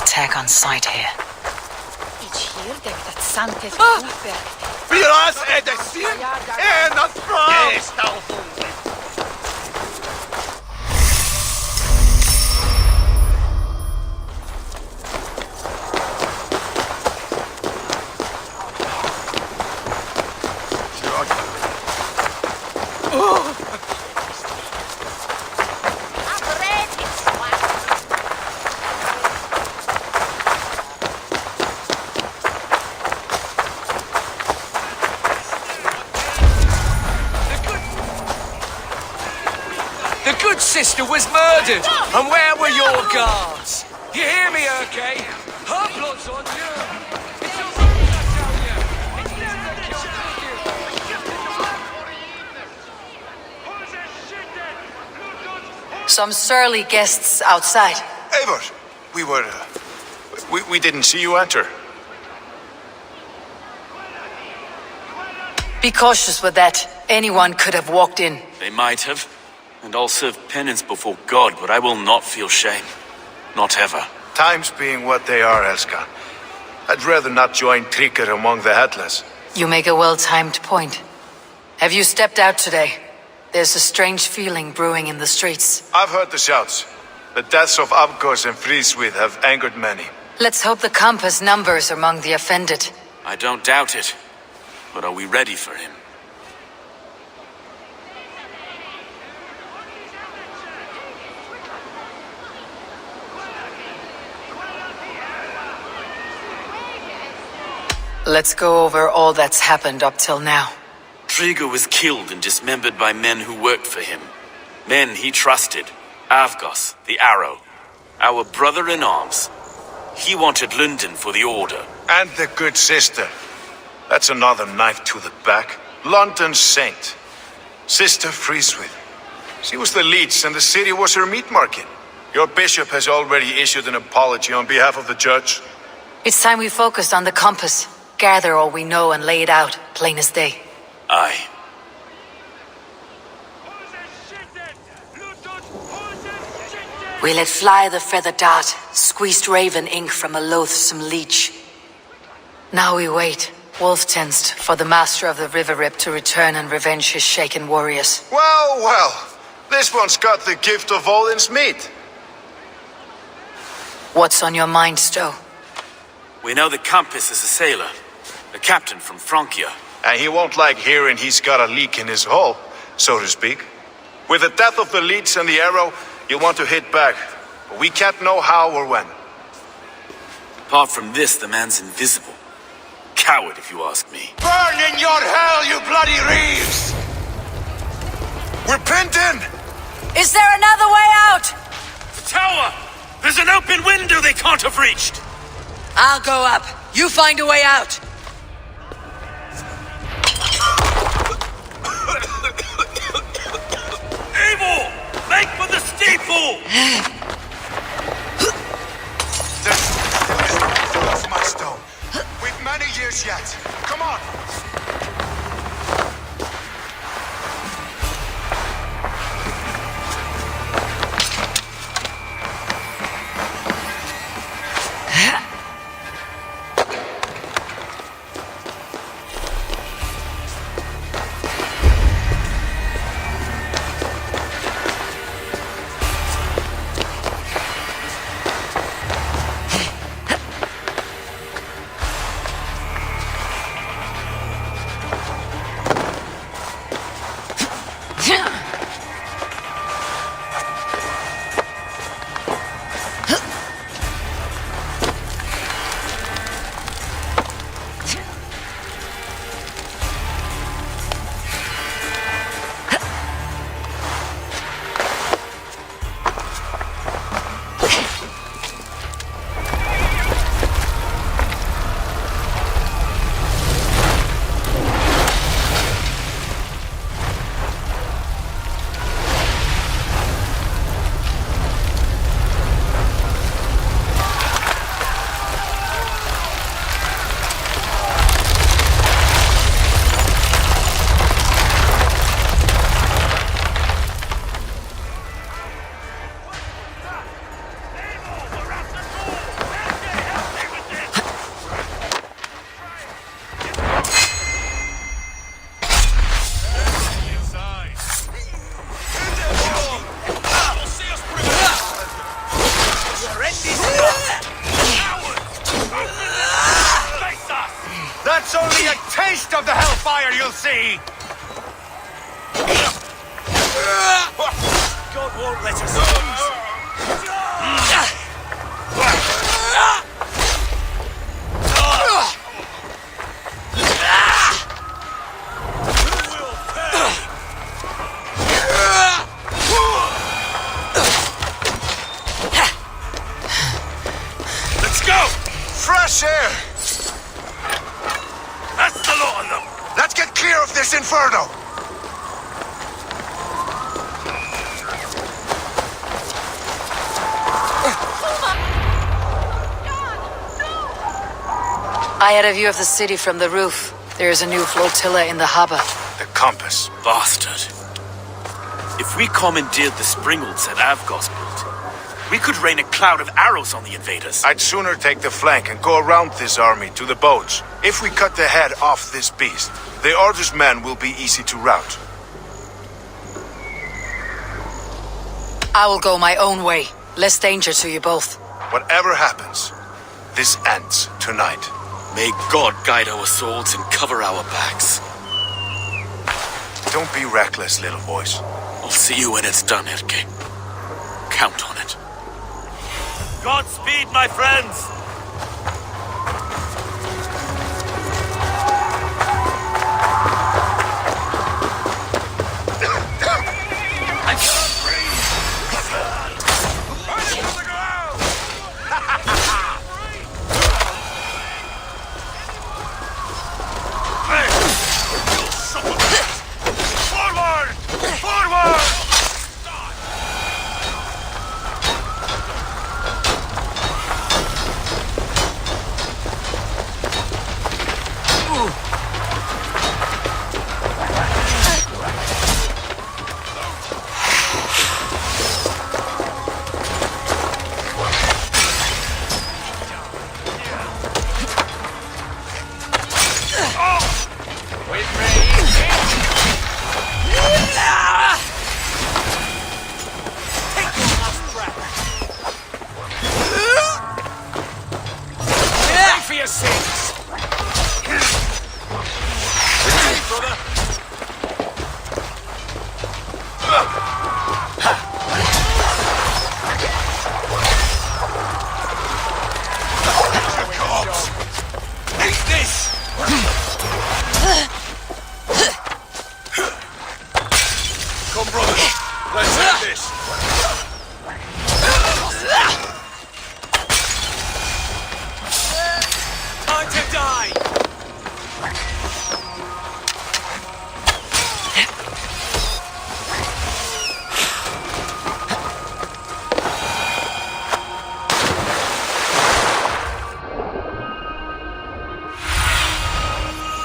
Attack on sight here. Biraz edesin en az sister was murdered, and where were your guards? You hear me, okay? Her blood's on you. It's a ruse, I tell you. It's never killed you. Some surly guests outside. Eivor, we didn't see you enter. Be cautious with that. Anyone could have walked in. They might have. And I'll serve penance before God, but I will not feel shame. Not ever. Times being what they are, Elska. I'd rather not join Tryggr among the headless. You make a well-timed point. Have you stepped out today? There's a strange feeling brewing in the streets. I've heard the shouts. The deaths of Abgos and Frideswith have angered many. Let's hope the compass numbers among the offended. I don't doubt it. But are we ready for him? Let's go over all that's happened up till now. Tryggr was killed and dismembered by men who worked for him. Men he trusted. Avgos, the Arrow. Our brother-in-arms. He wanted London for the Order. And the good sister. That's another knife to the back. London's saint. Sister Frideswith. She was the leech and the city was her meat market. Your bishop has already issued an apology on behalf of the church. It's time we focused on the compass. Gather all we know and lay it out, plain as day. Aye. We let fly the feather dart, squeezed raven ink from a loathsome leech. Now we wait. Wolf tensed for the master of the River Rip to return and revenge his shaken warriors. Well, well. This one's got the gift of Odin's meat. What's on your mind, Stowe? We know that Campus is a sailor, a captain from Francia. And he won't like hearing he's got a leak in his hull, so to speak. With the death of the leads and the arrow, you'll want to hit back. But we can't know how or when. Apart from this, the man's invisible. Coward, if you ask me. Burn in your hell, you bloody reeves! We're pinned in! Is there another way out? The tower! There's an open window they can't have reached! I'll go up. You find a way out. Abel! Make for the steeple! There's my stone. We've many years yet. Come on! That's only a taste of the hellfire you'll see! God won't let us lose. Let's go! Fresh air! That's the lot of them! Let's get clear of this inferno! I had a view of the city from the roof. There is a new flotilla in the harbor. The compass. Bastard. If we commandeered the Springolds at Avgos built, we could rain a cloud of arrows on the invaders. I'd sooner take the flank and go around this army to the boats. If we cut the head off this beast, the Order's men will be easy to rout. I will go my own way. Less danger to you both. Whatever happens, this ends tonight. May God guide our swords and cover our backs. Don't be reckless, little boys. I'll see you when it's done, Erke. Count on it. Godspeed, my friends! I can't breathe! Burn it to the ground! Hey! You son of a... Forward! Forward! your sins. Brother. Eat this! Come, brother. Let's end this. Time to die.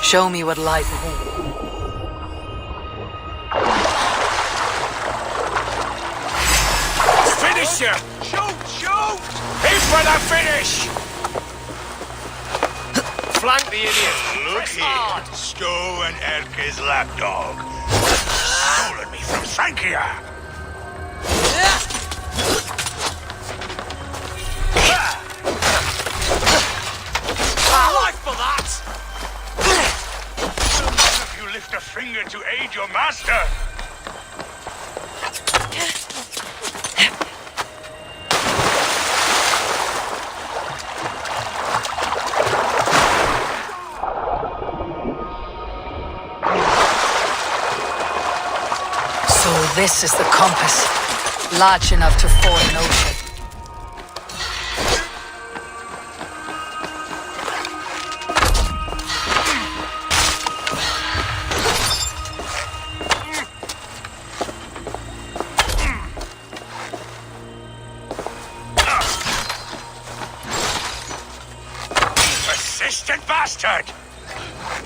Show me what lies ahead. Finisher! Shoot! Shoot! Aim for the finish! Flank the idiot! Look here, Stow and Erke's lapdog. Stolen me from Sankia! Life for that! None of you lift a finger to aid your master! So this is the compass, large enough to ford an ocean. Persistent bastard!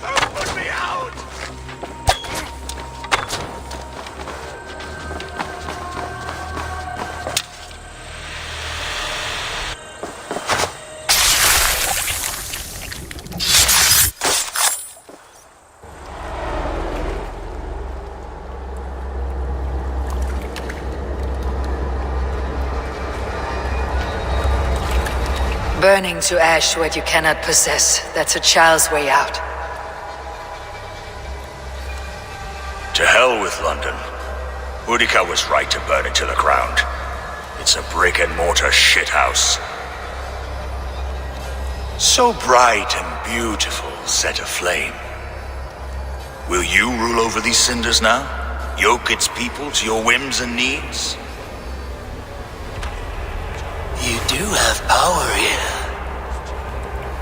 Don't put me out! Burning to ash what you cannot possess. That's a child's way out. To hell with London. Boudica was right to burn it to the ground. It's a brick-and-mortar shithouse. So bright and beautiful, set aflame. Will you rule over these cinders now? Yoke its people to your whims and needs? You do have power here.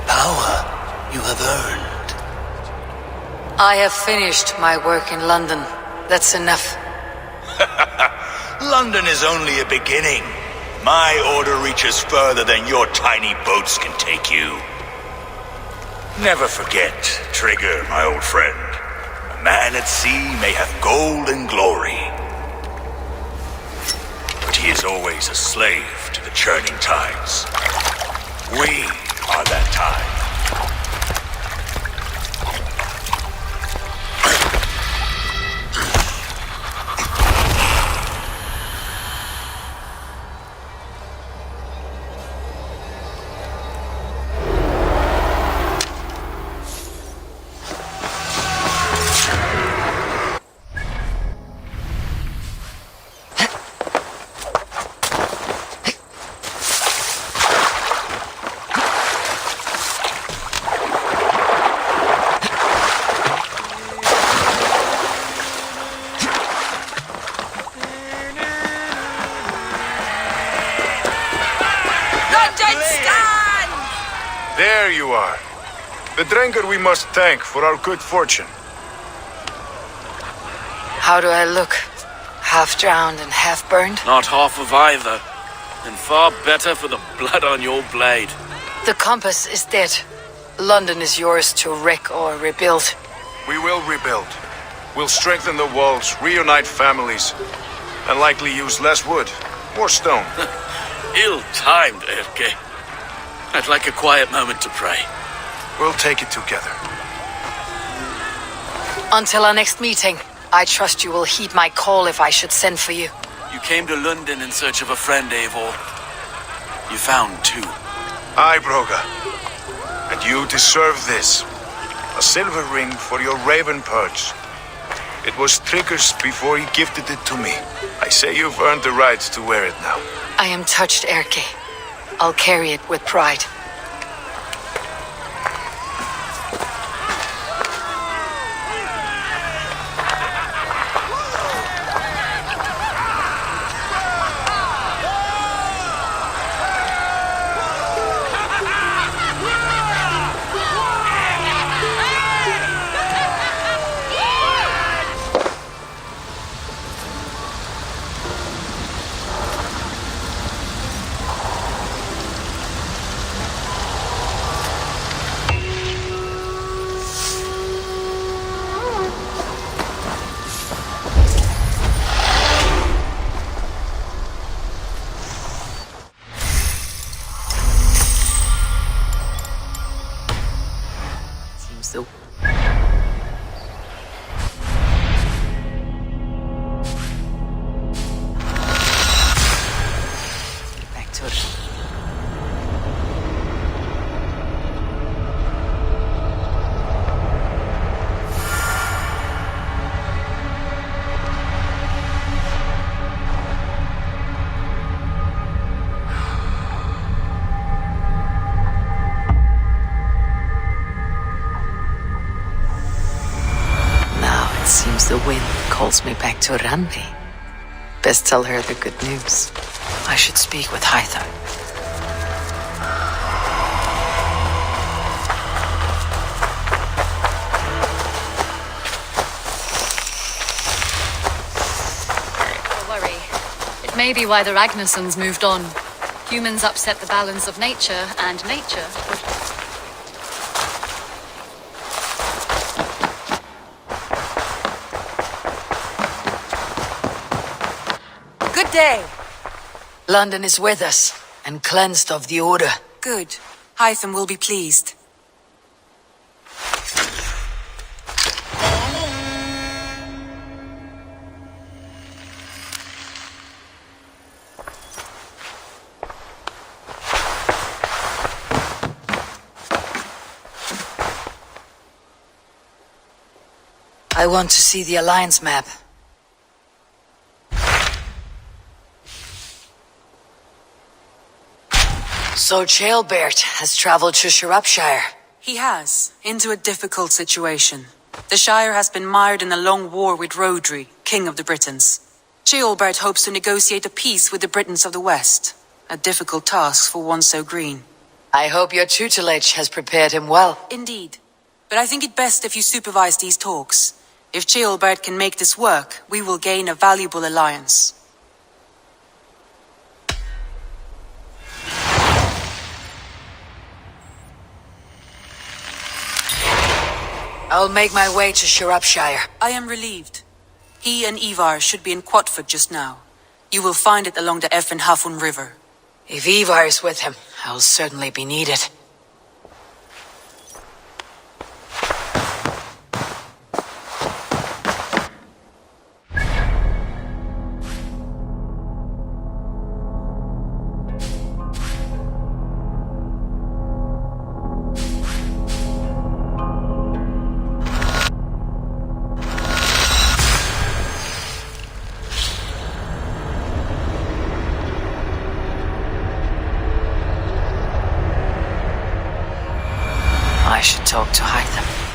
Power you have earned. I have finished my work in London. That's enough. London is only a beginning. My order reaches further than your tiny boats can take you. Never forget, Trigger, my old friend. A man at sea may have gold and glory, but he is always a slave to the churning tides. We are that tide. There you are. The drinker we must thank for our good fortune. How do I look? Half drowned and half burned? Not half of either. And far better for the blood on your blade. The compass is dead. London is yours to wreck or rebuild. We will rebuild. We'll strengthen the walls, reunite families, and likely use less wood, more stone. Ill-timed, Erke. I'd like a quiet moment to pray. We'll take it together. Until our next meeting, I trust you will heed my call if I should send for you. You came to London in search of a friend, Eivor. You found two. Aye, Broga. And You deserve this. A silver ring for your raven perch. It was Trigger's before he gifted it to me. I say you've earned the right to wear it now. I am touched, Erke. I'll carry it with pride. So back to it. Seems the wind calls me back to Randi. Best tell her the good news. I should speak with Hytham. Don't worry. It may be why the Ragnarsons moved on. Humans upset the balance of nature, and nature would... Good day. London is with us, and cleansed of the Order. Good. Hytham will be pleased. I want to see the Alliance map. So Chaelbert has traveled to Shropshire. He has, into a difficult situation. The Shire has been mired in a long war with Rhodri, King of the Britons. Chaelbert hopes to negotiate a peace with the Britons of the West. A difficult task for one so green. I hope your tutelage has prepared him well. Indeed. But I think it best if you supervise these talks. If Chaelbert can make this work, we will gain a valuable alliance. I'll make my way to Shropshire. I am relieved. He and Ivar should be in Quatford just now. You will find it along the Effen Hafun River. If Ivar is with him, I'll certainly be needed. I should talk to Hytham.